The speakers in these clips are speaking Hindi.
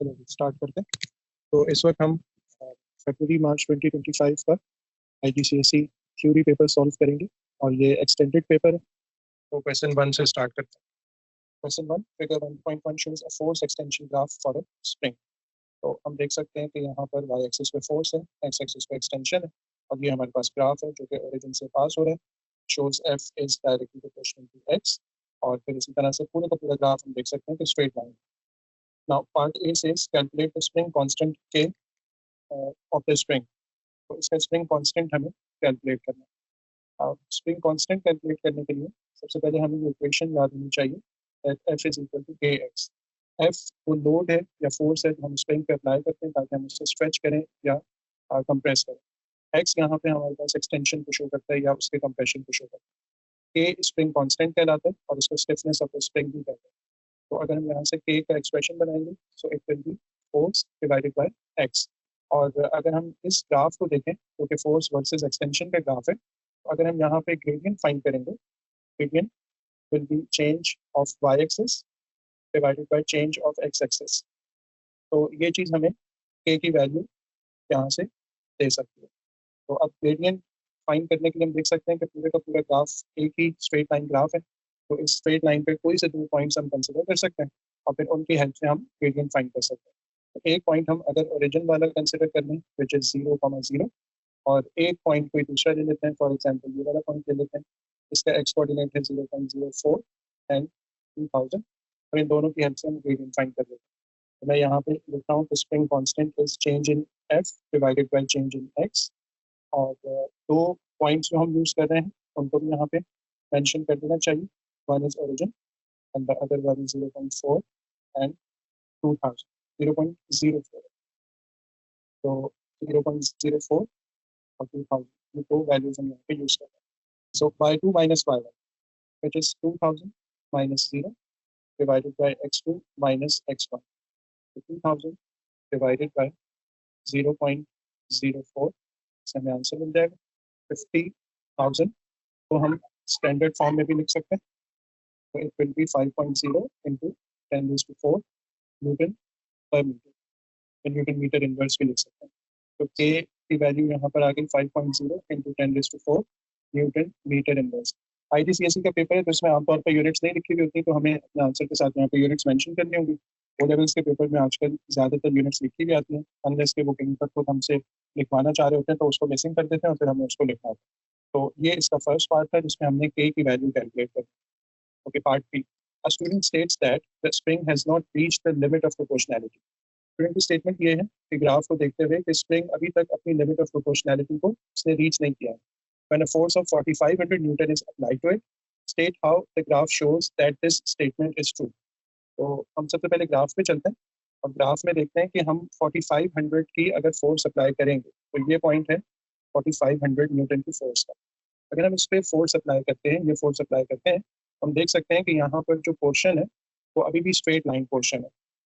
चलो स्टार्ट करते हैं। तो इस वक्त हम फरवरी मार्च 2025 का IGCSE थ्योरी पेपर सॉल्व करेंगे और ये एक्सटेंडेड पेपर है। तो क्वेश्चन 1 से स्टार्ट करते हैं। Question 1, figure 1.1 shows a force extension graph for a spring। तो हम देख सकते हैं कि यहाँ पर y एक्सिस पे फोर्स है, x एक्सिस पे एक्सटेंशन है और ये हमारे पास ग्राफ है जो कि ओरिजिन से पास हो रहा है। Shows f is directly proportional to x और फिर इसी तरह से पूरे का पूरा ग्राफ हम देख सकते हैं कि straight line. Now part A says calculate the spring constant k of the spring। तो इसका स्प्रिंग कांस्टेंट हमें कैलकुलेट करना है। अब स्प्रिंग कांस्टेंट कैलकुलेट करने के लिए सबसे पहले हमें ये इक्वेशन याद होनी चाहिए that F is equal to kx। F वो लोड है या फोर्स है जो हम स्प्रिंग पे अप्लाई करते हैं ताकि हम उससे स्ट्रेच करें या कंप्रेस करें। x यहाँ पे हमारे पास एक्सटेंशन को शो करता है या उसके कंप्रेशन को शो करता है। k स्प्रिंग कांस्टेंट कहलाता है और उसको स्टिफनेस ऑफ द स्प्रिंग भी कहते हैं। तो अगर हम यहाँ से k का एक्सप्रेशन बनाएंगे so it will be force divided by x। और अगर हम इस ग्राफ को देखें जो कि फोर्स वर्सेस एक्सटेंशन का ग्राफ है, तो अगर हम यहाँ पे ग्रेडियंट फाइंड करेंगे, gradient will be change of y axis divided by change of x axis. तो ये चीज़ हमें k की वैल्यू यहाँ से दे सकती है। तो अब ग्रेडियंट फाइंड करने के लिए हम देख सकते हैं कि पूरे का पूरा ग्राफ एक ही स्ट्रेट लाइन ग्राफ है। तो इस स्ट्रेट लाइन पे कोई से दो पॉइंट्स हम कंसिडर कर सकते हैं और फिर उनकी हेल्प से हम ग्रेडियंट फाइंड कर सकते हैं। तो एक पॉइंट हम अगर ओरिजिन वाला कंसिडर कर लें विच इज 0,0 और एक पॉइंट कोई दूसरा ले लेते हैं, फॉर एग्जांपल ये वाला पॉइंट ले लेते हैं, इसका एक्स कोऑर्डिनेट है 0.04 एंड 2000 और इन दोनों की हेल्प से हम ग्रेडियंट फाइंड कर लेते हैं। तो मैं यहाँ पे लिख रहा हूँ spring constant is change in F divided by change in x. और दो पॉइंट्स जो हम यूज कर रहे हैं उनको भी यहाँ पे मेंशन कर देना चाहिए। One is origin and the other one is 0.4 and 2000 0.04। तो 0.04 और 2000 ये दो वैल्यूज हम यहाँ पे यूज कर रहे हैं। सो y2 minus y1 which is 2000 minus 0 divided by x2 minus x1। 2000 divided by 0.04 से हमें आंसर मिल जाएगा 50,000। तो हम स्टैंडर्ड फॉर्म में भी लिख सकते हैं। तो it will be 5.0 into 10⁴ Newton पर मीटर। न्यूटन मीटर इनवर्स भी लिख सकते हैं। तो के की वैल्यू यहाँ पर आ गई 5.0 into 10⁴ newton metre inverse. IGCSE का पेपर है तो इसमें आमतौर पर यूनिट्स नहीं लिखी हुई होती, तो हमें अपने आंसर के साथ यहाँ पे यूनिट्स मेंशन करनी होगी। ओ लेवल्स के पेपर में आजकल ज़्यादातर यूनिट्स लिखी भी आती हैं, अनलेस के वो कहीं पर खुद हमसे लिखवाना चाह रहे होते हैं तो उसको मिसिंग कर देते हैं और फिर हमें उसको लिखना होता है। तो ये इसका फर्स्ट पार्ट था जिसमें हमने के की वैल्यू कैलकुलेट कर। Okay, part B. A student states that the spring has not reached the limit of proportionality। Student की स्टेटमेंट ये है कि ग्राफ को देखते हुए कि स्प्रिंग अभी तक अपनी लिमिट ऑफ प्रोपोर्शनैलिटी को उसने रीच नहीं किया है। When a force of 4500 Newton is applied to it, state how the graph shows that this statement is true। तो हम सबसे पहले ग्राफ पे चलते हैं और ग्राफ में देखते हैं कि हम 4500 की अगर फोर्स अप्लाई करेंगे तो ये पॉइंट है 4500 न्यूटन की फोर्स का। अगर हम इस पर फोर्स अप्लाई करते हैं, ये फोर्स अप्लाई करते हैं, हम देख सकते हैं कि यहाँ पर जो पोर्शन है वो अभी भी स्ट्रेट लाइन पोर्शन है।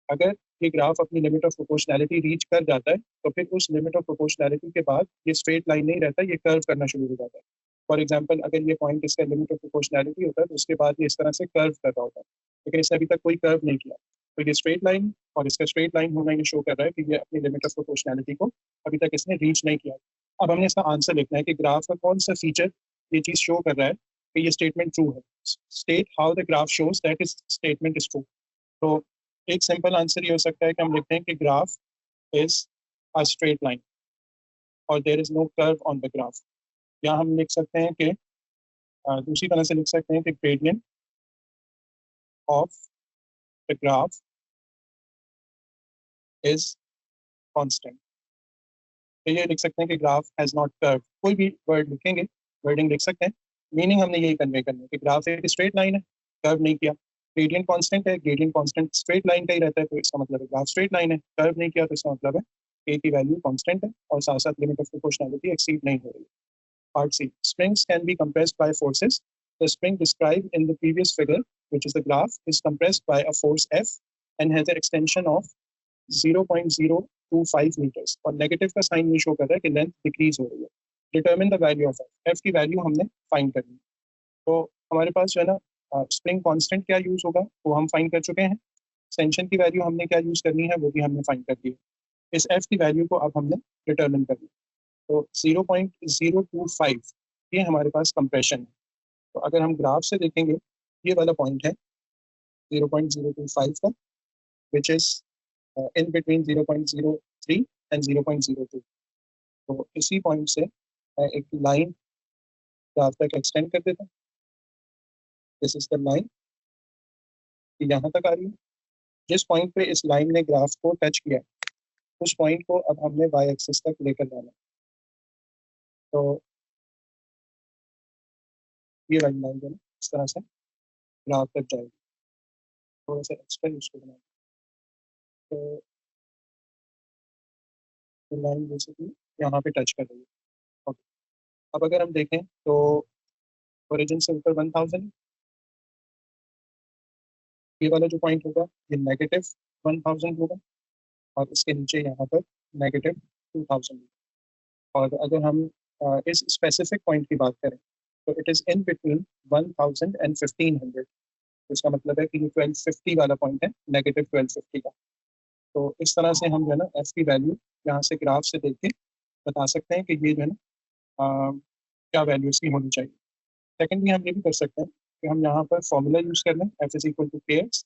अगर ये ग्राफ अपनी लिमिट ऑफ प्रोपोर्शनैलिटी रीच कर जाता है तो फिर उस लिमिट ऑफ प्रोपोर्शनैलिटी के बाद ये स्ट्रेट लाइन नहीं रहता, ये कर्व करना शुरू हो जाता है। फॉर एग्जांपल अगर ये पॉइंट इसका लिमिट ऑफ प्रोपोर्शनैलिटी होता है तो उसके बाद ये इस तरह से कर्व कर रहा होता है, लेकिन इसने अभी तक कोई कर्व नहीं किया। तो ये स्ट्रेट लाइन और इसका स्ट्रेट लाइन होना ये शो कर रहा है कि ये अपनी लिमिट ऑफ प्रोपोर्शनैलिटी को अभी तक इसने रीच नहीं किया। अब हमने इसका आंसर लिखना है कि ग्राफ का कौन सा फीचर ये चीज़ शो कर रहा है कि ये स्टेटमेंट ट्रू है। State how the graph shows that is statement is true. तो एक सिंपल आंसर ये हो सकता है कि हम लिखते हैं कि graph is a straight line और there is no curve on the graph. या हम लिख सकते हैं कि दूसरी तरह से लिख सकते हैं कि gradient of the graph is constant. तो ये लिख सकते हैं कि ग्राफ हैज नॉट कर्व। कोई भी वर्ड लिखेंगे, वर्डिंग लिख सकते हैं, मीनिंग हमने यही कन्वे करनी है कि ग्राफ एक स्ट्रेट लाइन है, कर्व नहीं किया। ग्रेडियंट कांस्टेंट है, ग्रेडियंट कांस्टेंट स्ट्रेट लाइन का ही रहता है तो इसका मतलब है ग्राफ स्ट्रेट लाइन है। कर्व नहीं किया तो इसका मतलब है ए की वैल्यू कांस्टेंट है और साथ साथ लिमिट ऑफ प्रोपोर्शनैलिटी एक्सीड नहीं हो रही है। Part C, springs can be compressed by forces। The spring described in the previous figure, which is the graph, is compressed by a force F and has an extension of 0.025 metres और नेगेटिव का साइन ये शो कर रहा है कि लेंथ डिक्रीज हो रही है। Determine the value of F की वैल्यू हमने फाइंड करनी है। तो हमारे पास जो है ना स्प्रिंग कांस्टेंट क्या यूज होगा वो हम फाइंड कर चुके हैं। एक्सटेंशन की वैल्यू हमने क्या यूज़ करनी है वो भी हमने फाइंड कर दी है। इस एफ की वैल्यू को अब हमने डिटर्मिन कर दिया। तो 0.025 ये हमारे पास कंप्रेशन है। तो अगर हम ग्राफ से देखेंगे ये वाला पॉइंट है 0.025 का, which is in between 0.03 and 0.02। तो इसी पॉइंट से मैं एक लाइन ग्राफ तक एक्सटेंड कर देता हूँ। दिस इज द लाइन, यहाँ तक आ रही है। जिस पॉइंट पे इस लाइन ने ग्राफ को टच किया उस पॉइंट को अब हमने वाई एक्सिस तक लेकर जाना है। तो ये वाली लाइन जो है इस तरह से ग्राफ तक जाएगी। थोड़ा सा एक्स्ट्रा उसको बनाएंगे तो लाइन बेसिकली यहाँ पे टच कर रही है। ओके, अब अगर हम देखें तो ओरिजिन से ऊपर 1000, ये वाला जो पॉइंट होगा ये -1000 होगा और इसके नीचे यहाँ पर -2000 होगा। और अगर हम इस स्पेसिफिक पॉइंट की बात करें तो it is in between 1000 and 1500। इसका मतलब है कि ये 1250 वाला पॉइंट है, -1250 का। तो इस तरह से हम जो है ना एफ की वैल्यू यहाँ से ग्राफ से देख के बता सकते हैं कि ये जो है ना क्या वैल्यू इसकी होनी चाहिए। सेकेंडली हम ये भी कर सकते हैं कि हम यहाँ पर फॉर्मूला यूज़ कर लें, एफ इज इक्वल टू के एक्स,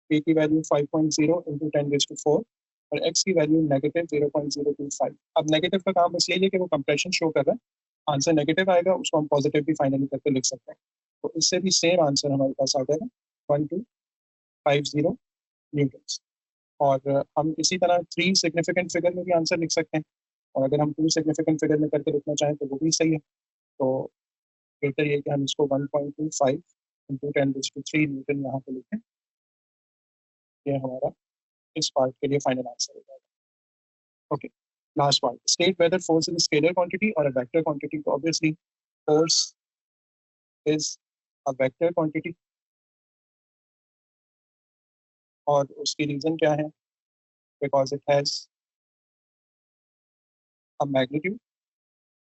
के की वैल्यू 5.0 इंटू 10⁻⁴ और एक्स की वैल्यू -0.025। अब नेगेटिव का काम बस यही है कि वो कंप्रेशन शो कर रहा है, आंसर नेगेटिव आएगा उसको हम पॉजिटिव भी फाइनली करके लिख सकते हैं। तो इससे भी सेम आंसर हमारे पास आ जाएगा 1250 न्यूटन्स। और हम इसी तरह 3 सिग्निफिकेंट फिगर में भी आंसर लिख सकते हैं, और अगर हम 2 सिग्निफिकेंट फिगर में करके लिखना चाहें तो वो भी सही है। तो बेहतर ये कि हम इसको 1.25 इंटू 10⁻³ न्यूटन यहाँ पे लिखें। ये हमारा इस पार्ट के लिए फाइनल आंसर हो जाएगा। Okay, last part, state whether force is scalar quantity और अ वेक्टर क्वांटिटी। तो obviously force is a vector quantity और उसकी रीजन क्या है, because it has a magnitude.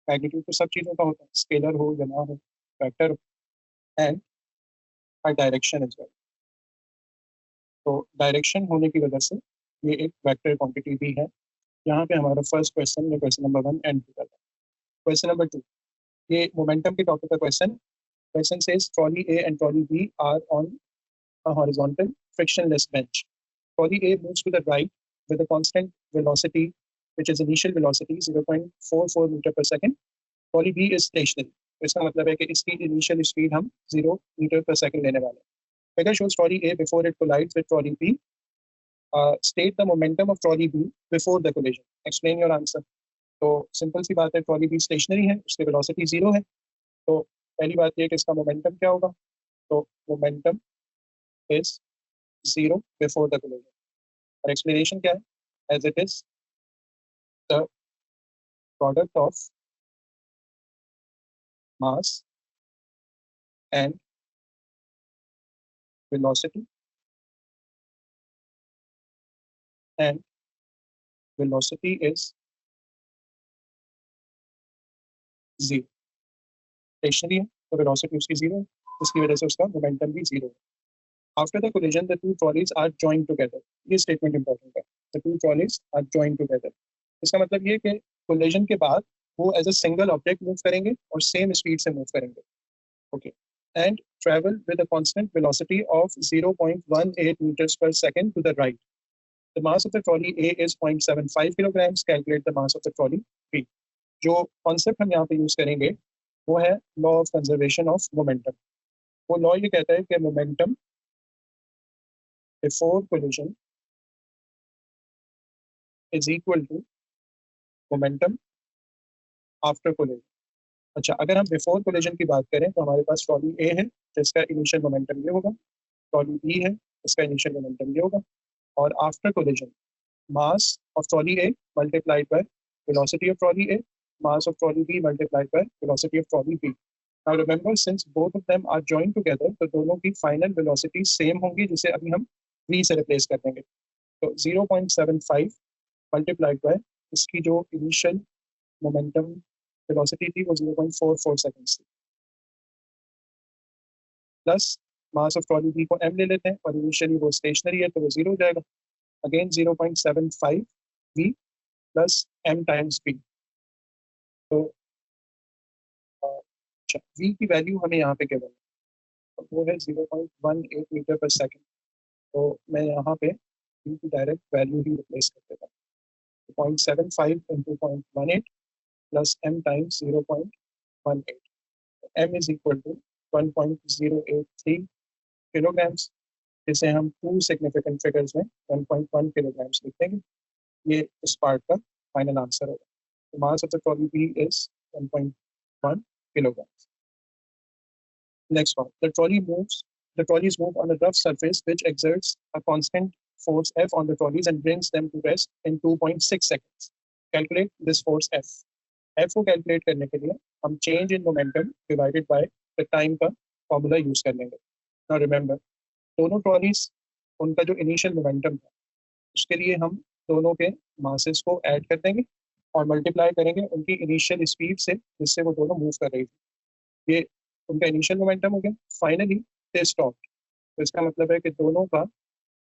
Magnitude तो सब चीज़ों का होता है, स्केलर हो या ना हो, vector and a direction is well. तो डायरेक्शन होने की वजह से ये एक वेक्टर क्वांटिटी भी है। यहाँ पे हमारा फर्स्ट क्वेश्चन या क्वेश्चन नंबर 1 एंड होता है। क्वेश्चन नंबर 2, ये मोमेंटम के टॉपिक का question. Question says trolley A and trolley B are on a horizontal frictionless bench. Trolley A moves to the right with a constant velocity, which is initial velocity 0.44 meter per second. Trolley B is stationary. इसका मतलब है कि इसकी इनिशियल स्पीड हम 0 मीटर पर सेकंड लेने वाले हैं। Figure shows trolley A before it collides with trolley B. State the momentum of trolley B before the collision. Explain your answer. तो सिंपल सी बात है, ट्रॉली भी स्टेशनरी है, उसकी वेलोसिटी 0 है। तो पहली बात ये कि इसका मोमेंटम क्या होगा, तो momentum is 0 before the collision. और एक्सप्लेनेशन क्या है, as it is the product of mass and velocity and velocity is 0। Stationary है तो वेलोसिटी उसकी 0 है, इसकी वजह से उसका मोमेंटम भी 0 है। After the collision the two trolleys are joined together. ये स्टेटमेंट इंपॉर्टेंट है, the two trolleys are joined together. इसका मतलब ये कि कोलिजन के बाद वो as a single object move करेंगे और सेम स्पीड से मूव करेंगे। Okay, and travel with a constant velocity of 0.18 meters per second to the right. The mass of the trolley A is 0.75 kilograms. Calculate the mass of the trolley B. जो कॉन्सेप्ट हम यहाँ पे यूज करेंगे वो है law of conservation of momentum. वो लॉ ये कहता है कि momentum before collision is equal to momentum after collision. अच्छा, अगर हम बिफोर कोलिजन की बात करें तो हमारे पास ट्रॉली ए है जिसका इनिशियल मोमेंटम ये होगा, ट्रॉली बी है इसका इनिशियल मोमेंटम ये होगा, और after collision mass of trolley A multiplied by velocity of trolley A, mass of trolley B multiplied by velocity of trolley B. Now remember, since both of them are joined together, तो दोनों की फाइनल वेलोसिटी सेम होंगी, जिसे अभी हम v से रिप्लेस कर देंगे। तो 0.75 मल्टीप्लाइड बाय इसकी जो इनिशियल मोमेंटम वेलोसिटी थी वो 0.44 सेकेंड्स थी, plus mass of trolley B को m ले लेते हैं और इनिशियली वो स्टेशनरी है तो वो 0 हो जाएगा. Again 0.75 v plus m times p. तो अच्छा, v की वैल्यू हमें यहाँ पे गिवन है, तो वो है 0.18 मीटर पर सेकेंड. तो मैं यहाँ पे v की डायरेक्ट वैल्यू ही रिप्लेस कर देता हूँ. 0.75 into 0.18 plus m times 0.18. m is equal to 1.083 kilograms, जिसे हम टू सिग्निफिकेंट फिगर्स में 1.1 किलोग्राम्स लिख देंगे. ये इस पार्ट का फाइनल आंसर होगा. The mass of the trolley B is 1.1 kilograms. Next one, the trolleys move on a rough surface which exerts a constant force F on the trolleys and brings them to rest in 2.6 seconds. Calculate this force F. F को कैलकुलेट करने के लिए हम change in momentum divided by the time का फॉर्मूला यूज कर लेंगे. नाउ रिमेंबर, दोनों ट्रॉलीज, उनका जो इनिशियल मोमेंटम था उसके लिए हम दोनों के मासेस को ऐड कर देंगे और मल्टीप्लाई करेंगे उनकी इनिशियल स्पीड से जिससे वो दोनों मूव कर रही थी. ये उनका इनिशियल मोमेंटम हो गया. Finally they stop. तो इसका मतलब है कि दोनों का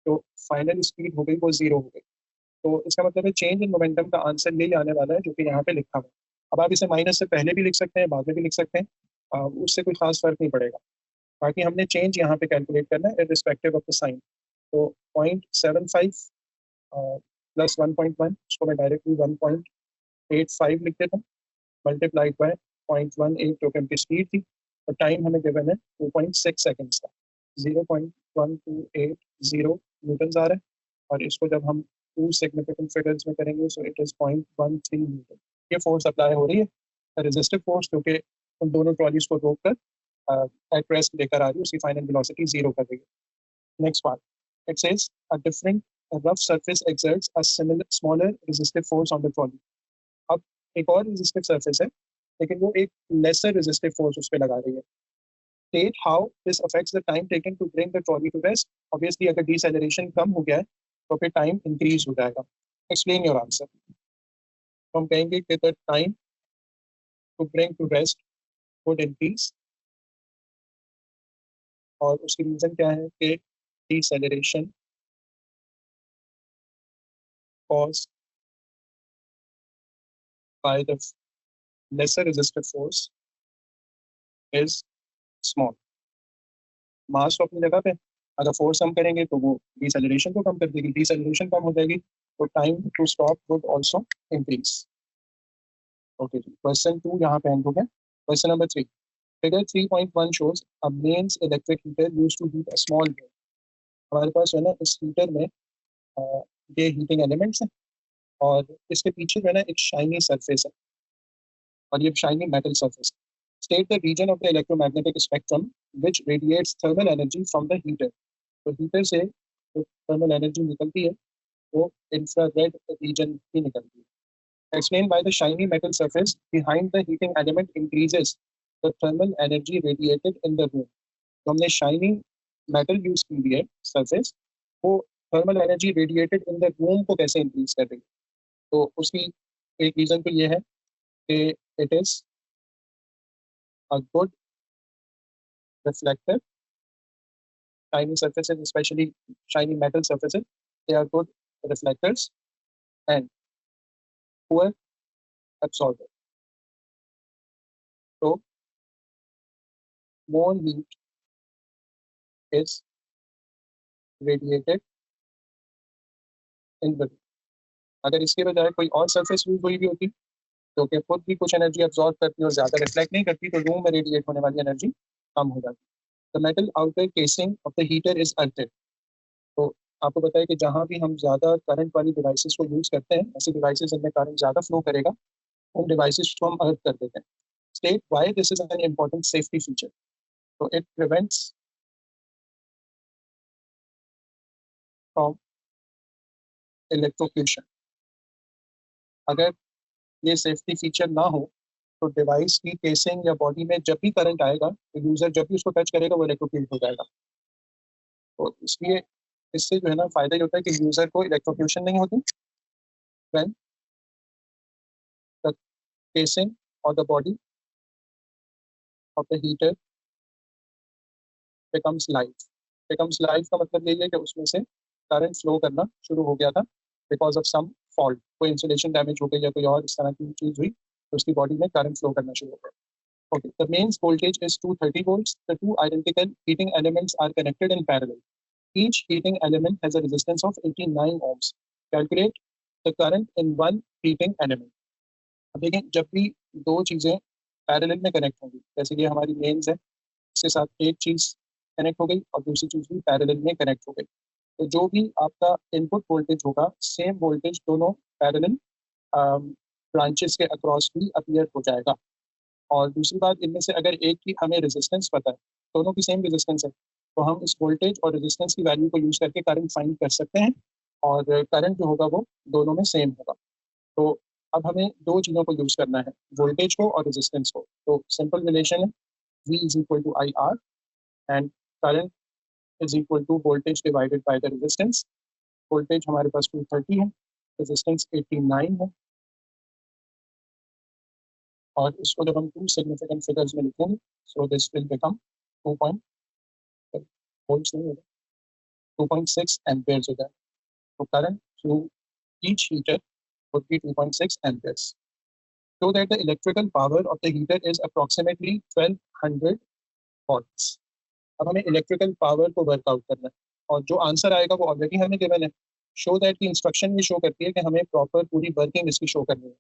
जो फाइनल स्पीड हो गई वो 0 हो गई. तो इसका मतलब है चेंज इन मोमेंटम का आंसर यही आने वाला है जो कि यहाँ पे लिखा हुआ है. अब आप इसे माइनस से पहले भी लिख सकते हैं, बाद में भी लिख सकते हैं, उससे कोई खास फर्क नहीं पड़ेगा. बाकी हमने चेंज यहाँ पे कैलकुलेट करना है रिस्पेक्टिव ऑफ द साइन. तो 0.75 प्लस 1.1, उसको मैं डायरेक्टली 1.85 लिख देता हूँ, मल्टीप्लाइड बाय 0.18 जो कि उनकी स्पीड थी, और टाइम हमें गिवन है 2.6 सेकेंड्स का. 0.1280 न्यूटन आ रहा है, और इसको जब हम टू सिग्निफिकेंट फिगर्स में करेंगे सो इट इज 0.13 न्यूटन. ये फोर्स अप्लाई हो रही है, रेजिस्टिव फोर्स, जो कि उन दोनों ट्रॉलीज को रोककर एट रेस्ट लेकर आ रही है, उसकी फाइनल वेलोसिटी 0 कर रही है. Next part, it says a different rough surface exerts a smaller resistive force on the trolley. अब एक और resistive surface है, लेकिन वो एक lesser resistive force उस पर लगा रही है. State how this affects the time taken to bring the trolley to rest. Obviously, अगर deceleration कम हो गया है तो फिर time increase हो जाएगा. Explain your answer. तो हम कहेंगे कि the time to bring to rest would increase, और उसकी रीजन क्या है कि deceleration caused by the lesser resistive force is small. मास तो अपनी जगह पे, अगर फोर्स कम करेंगे तो वो डिसेलरेशन को कम कर देगी, डिसेलरेशन कम हो जाएगी तो time to stop would also increase. Okay जी, क्वेश्चन 2 यहाँ पे एंड हो गया. Question number 3, figure 3.1 shows a mains electric heater used to heat a small room. हमारे पास है ना इस हीटर में ये हीटिंग एलिमेंट्स हैं, और इसके पीछे जो है ना एक शाइनी सरफेस है, और ये shiny metal surface. State the region of the electromagnetic spectrum which radiates thermal energy from the heater. तो हीटर से जो थर्मल एनर्जी निकलती है वो इंफ्रारेड रीजन की निकलती है. Explained why the shiny metal surface behind the heating element increases the thermal energy radiated in the room. तो हमने शाइनी मेटल यूज की हुई है सरफेस, वो thermal energy radiated in the room को कैसे इंक्रीज कर रही है. तो उसकी एक रीजन तो ये है कि it is a good reflector. shiny surfaces, especially shiny metal surfaces, they are good reflectors and poor absorber. So more heat is radiated in the room. अगर इसके बजाय कोई और सरफेस यूज हुई भी होती जो कि खुद भी कुछ एनर्जी अब्सॉर्ब करती और ज्यादा रिफ्लेक्ट नहीं करती, तो रूम में रेडिएट होने वाली एनर्जी कम हो जाती. The metal outer casing of the heater is earthed. तो आपको पता है कि जहाँ भी हम ज्यादा करंट वाली डिवाइसेस को यूज करते हैं, ऐसी डिवाइसेस जिनमें करंट ज्यादा फ्लो करेगा, उन डिवाइसेस को हम अर्थ कर देते हैं. State why this is an important safety feature. So it prevents from electrocution. अगर ये सेफ्टी फीचर ना हो तो डिवाइस की केसिंग या बॉडी में जब भी करंट आएगा तो यूजर जब भी उसको टच करेगा वो इलेक्ट्रोक्यूट हो जाएगा. तो इसलिए इससे जो है ना फायदा ये होता है कि यूजर को इलेक्ट्रोक्यूशन नहीं होती when the casing or the body of the heater becomes live. Becomes live का मतलब यही है कि उसमें से करंट फ्लो करना शुरू हो गया था बिकॉज ऑफ सम फॉल्ट, कोई इंसुलेशन डैमेज हो गई या कोई और इस तरह की चीज हुई तो उसकी बॉडी में करंट फ्लो करना शुरू हो गया. Okay, the mains voltage is 230 volts. The two identical heating elements are connected in parallel. Each heating element has a resistance of 89 ohms. Calculate the current in one heating element. अब देखिए जब भी दो चीजें पैरेलल में कनेक्ट होंगी, जैसे कि हमारी मेन्स है, इसके साथ एक चीज कनेक्ट हो गई और दूसरी चीज भी पैरेलल में कनेक्ट हो गई, तो जो भी आपका इनपुट वोल्टेज होगा सेम वोल्टेज दोनों पैरेलल ब्रांचेस के अक्रॉस भी अपीयर हो जाएगा. और दूसरी बात, इनमें से अगर एक की हमें रेजिस्टेंस पता है, दोनों की सेम रेजिस्टेंस है, तो हम इस वोल्टेज और रेजिस्टेंस की वैल्यू को यूज करके करंट फाइंड कर सकते हैं और करंट जो होगा वो दोनों में सेम होगा. तो अब हमें दो चीज़ों को यूज करना है, वोल्टेज को और रेजिस्टेंस को. तो सिंपल रिलेशन है V is equal to I R and current is equal to voltage divided by the resistance. Voltage हमारे पास 230 है, रेजिस्टेंस 89 है, और इसको जब हम टू सिग्निफिकेंट फिगर्स में लिखेंगे so this will become 2 volts नहीं होगा, 2.6 amperes हो जाएगा. तो current through each heater would be 2.6 amperes. So that the electrical power of the heater is approximately 1200 watts. अब हमें इलेक्ट्रिकल पावर को वर्कआउट करना है और जो आंसर आएगा वो ऑलरेडी हमें गिवन है. शो दैट की इंस्ट्रक्शन भी शो करती है कि हमें प्रॉपर पूरी वर्किंग इसकी शो करनी है.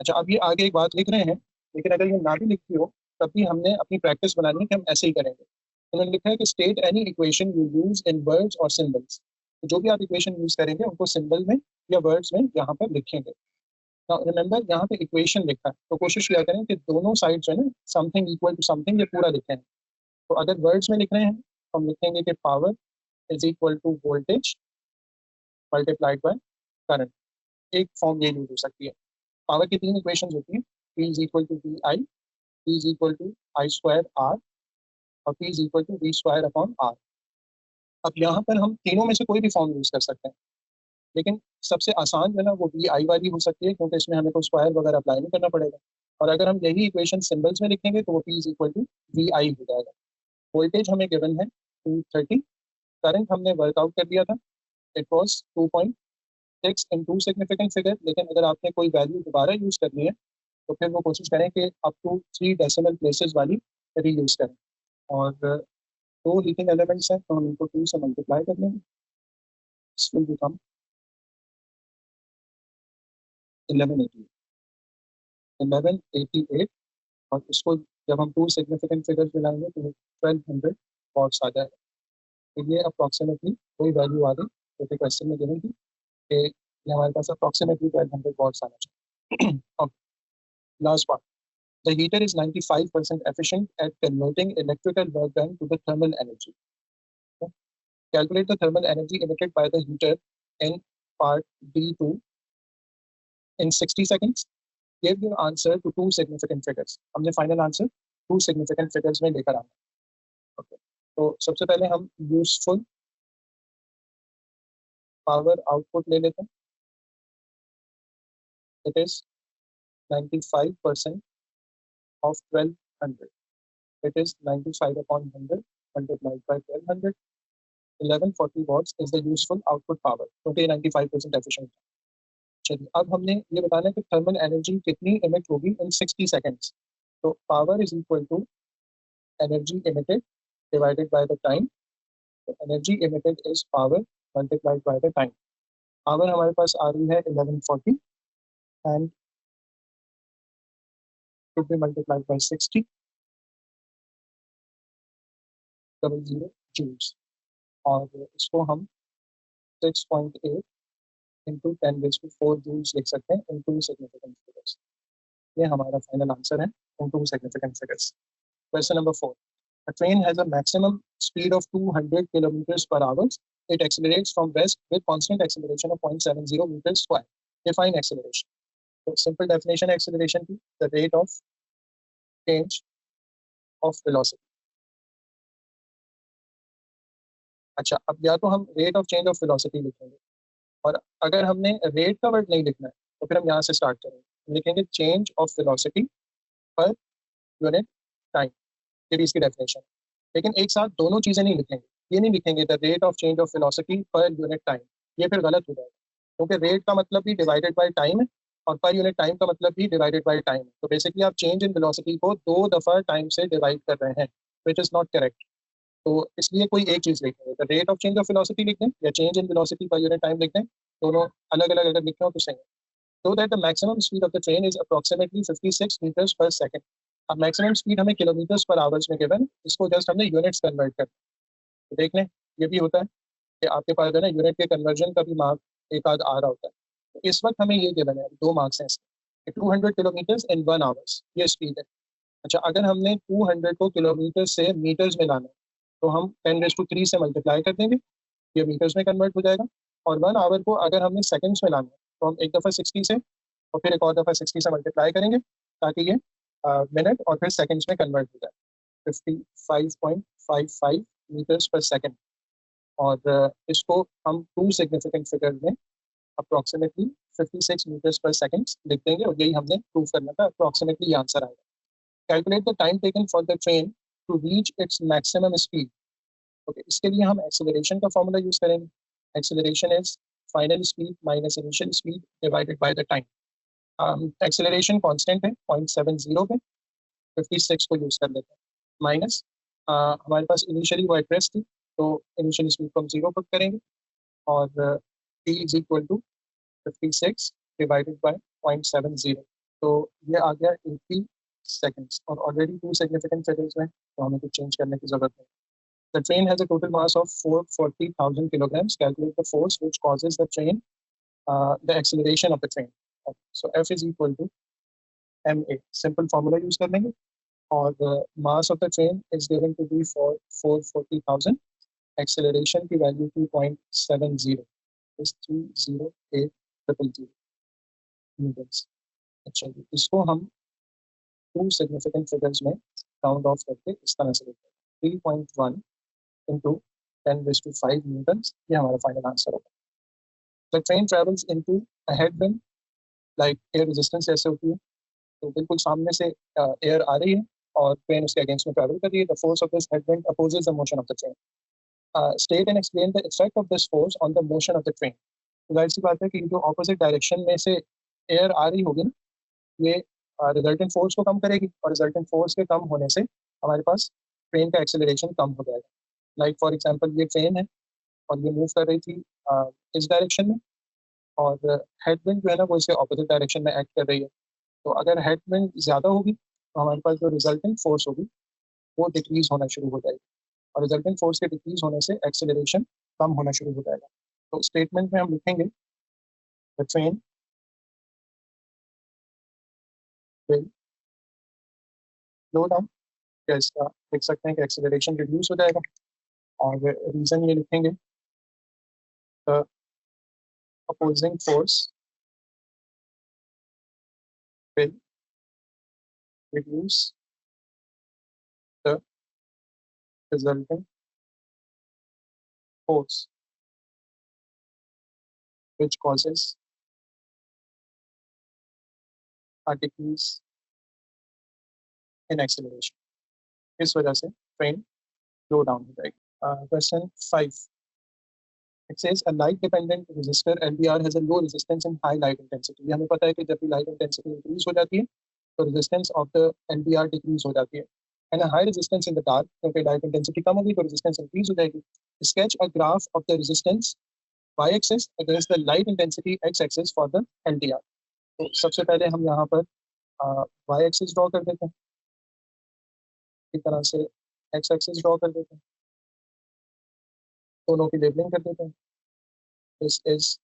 अच्छा, अब ये आगे एक बात लिख रहे हैं, लेकिन अगर ये ना भी लिखी हो तब भी हमने अपनी प्रैक्टिस बनानी है कि हम ऐसे ही करेंगे. उन्होंने लिखा है कि state any equation you use in words और सिंबल्स. तो जो भी आप इक्वेशन यूज करेंगे उनको सिंबल में या वर्ड्स में यहाँ पर लिखेंगे. रिमेंबर यहाँ पे इक्वेशन लिखा है, तो कोशिश किया करें कि दोनों साइड जो है ना समथिंग इक्वल टू समथिंग ये पूरा लिखें. तो अगर वर्ड्स में लिख रहे हैं तो हम लिखेंगे कि power is equal to voltage multiplied by current. एक फॉर्म ये यूज हो सकती है. पावर की तीन इक्वेशंस होती हैं, P is equal to V I, P is equal to I square R और P is equal to V square upon R. अब यहाँ पर हम तीनों में से कोई भी फॉर्म यूज कर सकते हैं, लेकिन सबसे आसान जो है ना वो वी आई वाली हो सकती है क्योंकि इसमें हमें कोई स्क्वायर वगैरह अप्लाई नहीं करना पड़ेगा. और अगर हम यही इक्वेशन सिंबल्स में लिखेंगे तो वो P is equal to V I हो जाएगा. वोल्टेज हमें गिवन है 230, करंट हमने वर्कआउट कर दिया था, it was 2.6 in two significant figure. लेकिन अगर आपने कोई वैल्यू दोबारा यूज करनी है तो फिर वो कोशिश करें कि अप टू 3 डेसिमल प्लेसेस वाली री यूज करें. और दो हीटिंग एलिमेंट्स हैं तो हम इनको 2 से मल्टीप्लाई कर लेंगे. This will become 1188. 1188 और इसको जब हम टू सिग्निफिकेंट फिगर्स मिलाएंगे तो 1200 वॉट्स आ जाएगा. तो ये अप्रॉक्सीमेटली कोई वैल्यू आ गई जो कि क्वेश्चन में गिवन थी कि ये हमारे पास अप्रॉक्सीमेटली 1200 वॉट्स आना चाहिए. अब last part, the heater is 95% efficient at converting electrical work done to the thermal energy. Okay? Calculate the thermal energy emitted by the heater in part D2 in 60 seconds. Give your answer to two significant figures. हमने final answer two significant figures में लेकर आना. ओके, तो सबसे पहले हम यूजफुल पावर आउटपुट ले लेते हैं. It is 95% of 1200. It is 95 upon 100 multiplied by 1200. 1140 watts is the useful output power क्योंकि 95% efficient है. चलिए अब हमने ये बताना है कि थर्मल एनर्जी कितनी इमिट होगी इन 60 सेकेंड्स. तो power is equal to energy emitted divided by the time. तो energy emitted is power multiplied by the time. Power हमारे पास आ रही है 1140 and should be multiplied by 60 00 joules. और इसको हम 6.8 इंटू 10⁴ जूल्स लिख सकते हैं इन टू सिग्निफिकेंट फिगर्स. ये हमारा फाइनल आंसर है in two significant figures. Question number 4. A train has a maximum speed of 200 kilometers per hour. It accelerates from west with constant acceleration of 0.70 meters square. Define acceleration. So simple definition acceleration की the rate of change of velocity. अच्छा, अब या तो हम rate of change of velocity लिखेंगे, और अगर हमने रेट का वर्ड नहीं लिखना है तो फिर हम यहाँ से स्टार्ट करेंगे. लिखेंगे change of velocity per unit time. ये भी इसकी डेफिनेशन. लेकिन एक साथ दोनों चीज़ें नहीं लिखेंगे। ये नहीं लिखेंगे the rate of change of velocity per unit time, ये फिर गलत हो जाएगा, क्योंकि रेट का मतलब भी डिवाइडेड बाय टाइम है और पर यूनिट टाइम का मतलब भी डिवाइडेड बाय टाइम है। तो बेसिकली आप चेंज इन वेलोसिटी को 2 दफ़ा टाइम से डिवाइड कर रहे हैं, विच इज़ नॉट करेक्ट। तो इसलिए कोई एक चीज़ लिख दें, the rate of change of velocity लिख दें या change in velocity per unit time लिख दें, दोनों अलग अलग अगर लिखे हो तो सही है। So that the maximum speed of the train is approximately 56 meters per second. अब मैक्सिमम स्पीड हमें किलोमीटर्स पर आवर्स में गिवन, इसको जस्ट हमने यूनिट्स कन्वर्ट कर, तो देख लें ये भी होता है कि आपके पास है ना यूनिट के कन्वर्जन का भी मार्क एक आध आ रहा होता है। तो इस वक्त हमें ये गिवन है, 2 मार्क्स हैं इसके, 200 किलोमीटर्स इन 1 आवर्स ये स्पीड है। अच्छा, अगर हमने 200 को किलोमीटर से मीटर्स में लाना है तो हम 10⁻³ से मल्टीप्लाई कर देंगे, ये मीटर्स में कन्वर्ट हो जाएगा। और 1 आवर को अगर हमने सेकंड्स में लाना है तो हम एक दफ़ा 60 से और फिर एक और दफ़ा 60 से मल्टीप्लाई करेंगे, ताकि ये मिनट और फिर सेकंड्स में कन्वर्ट हो जाए, 55.55 मीटर्स पर सेकंड। और इसको हम टू सिग्निफिकेंट फिगर में अप्रोक्सीमेटली 56 मीटर्स पर सेकंड लिख देंगे, और यही हमने प्रूव करना था। अप्रोक्सीमेटली ये आंसर आएगा। Calculate the time taken for the train to reach its maximum speed. Okay, इसके लिए हम एक्सेलरेशन का फॉर्मूला यूज करेंगे। Acceleration is final speed minus initial speed divided by the time. Acceleration constant है 0.70 पे, 56 को यूज कर लेते हैं, माइनस हमारे पास इनिशियली वो एड्रेस थी, तो इनिशियल स्पीड को हम 0 पुट करेंगे, और t is equal to 56 divided by 0.70, तो ये आ गया 80 सेकेंड्स। और ऑलरेडी टू सिग्निफिकेंट फिगर्स में, तो हमें कुछ चेंज करने की जरूरत नहीं। The train has a total mass of 440,000 kilograms. Calculate the force which causes the train, the acceleration of the train. Okay. So F is equal to ma. Simple formula use कर लेंगे, और mass of the train is given to be for 440,000. Acceleration की value 2.70 is 308,000 newtons. अच्छा जी, इसको हम टू सिग्निफिकेंट फिगर्स में राउंड ऑफ करके इस तरह से लिखते हैं, 3.1 into 10⁵ newtons, ये हमारा फाइनल आंसर होगा। The train travels into a headwind, like air resistance जैसे होती है, तो बिल्कुल सामने से एयर आ रही है और ट्रेन उसके अगेंस्ट में ट्रैवल कर रही है। The force of this headwind opposes the motion of the train. State and explain the effect of this force on the motion of the train. तो जाहिर सी बात है कि जो ऑपोजिट डायरेक्शन में से एयर आ रही होगी ना, ये रिजल्टेंट फोर्स को कम करेगी, और रिजल्टेंट फोर्स के कम होने से हमारे पास ट्रेन का एक्सेलरेशन कम हो जाएगा। लाइक फॉर एग्जांपल ये ट्रेन है और ये मूव कर रही थी इस डायरेक्शन में, और हेडविंड जो है ना वो इसके ऑपोजिट डायरेक्शन में एक्ट कर रही है। तो अगर हेडविंड ज़्यादा होगी तो हमारे पास जो रिजल्टेंट फोर्स होगी वो डिक्रीज होना शुरू हो जाएगी, और रिजल्टेंट फोर्स के डिक्रीज होने से एक्सेलरेशन कम होना शुरू हो जाएगा। तो स्टेटमेंट में हम लिखेंगे the train will slow down, या इसका लिख सकते हैं कि एक्सेलरेशन रिड्यूस हो जाएगा, और रीज़न ये लिखेंगे the opposing force will reduce the resulting force which causes a decrease in acceleration. इस वजह से ट्रेन स्लो डाउन हो जाएगी। Question 5, it says a light dependent resistor LDR has a low resistance and high light intensity. ये हमें पता है कि जब भी लाइट इंटेंसिटी इंक्रीज हो जाती है तो resistance of the LDR decrease हो जाती है, and high resistance in the dark, क्योंकि लाइट इंटेंसिटी कम होगी तो रेजिस्टेंस इंक्रीज हो जाएगी। Sketch a graph of the resistance y axis against the light intensity x axis for the LDR। तो सबसे पहले हम यहाँ पर y एक्सिस ड्रॉ कर देते हैं, इस तरह से x एक्सिस ड्रॉ कर देते हैं, दोनों की लेबलिंग कर देते हैं। दिस इज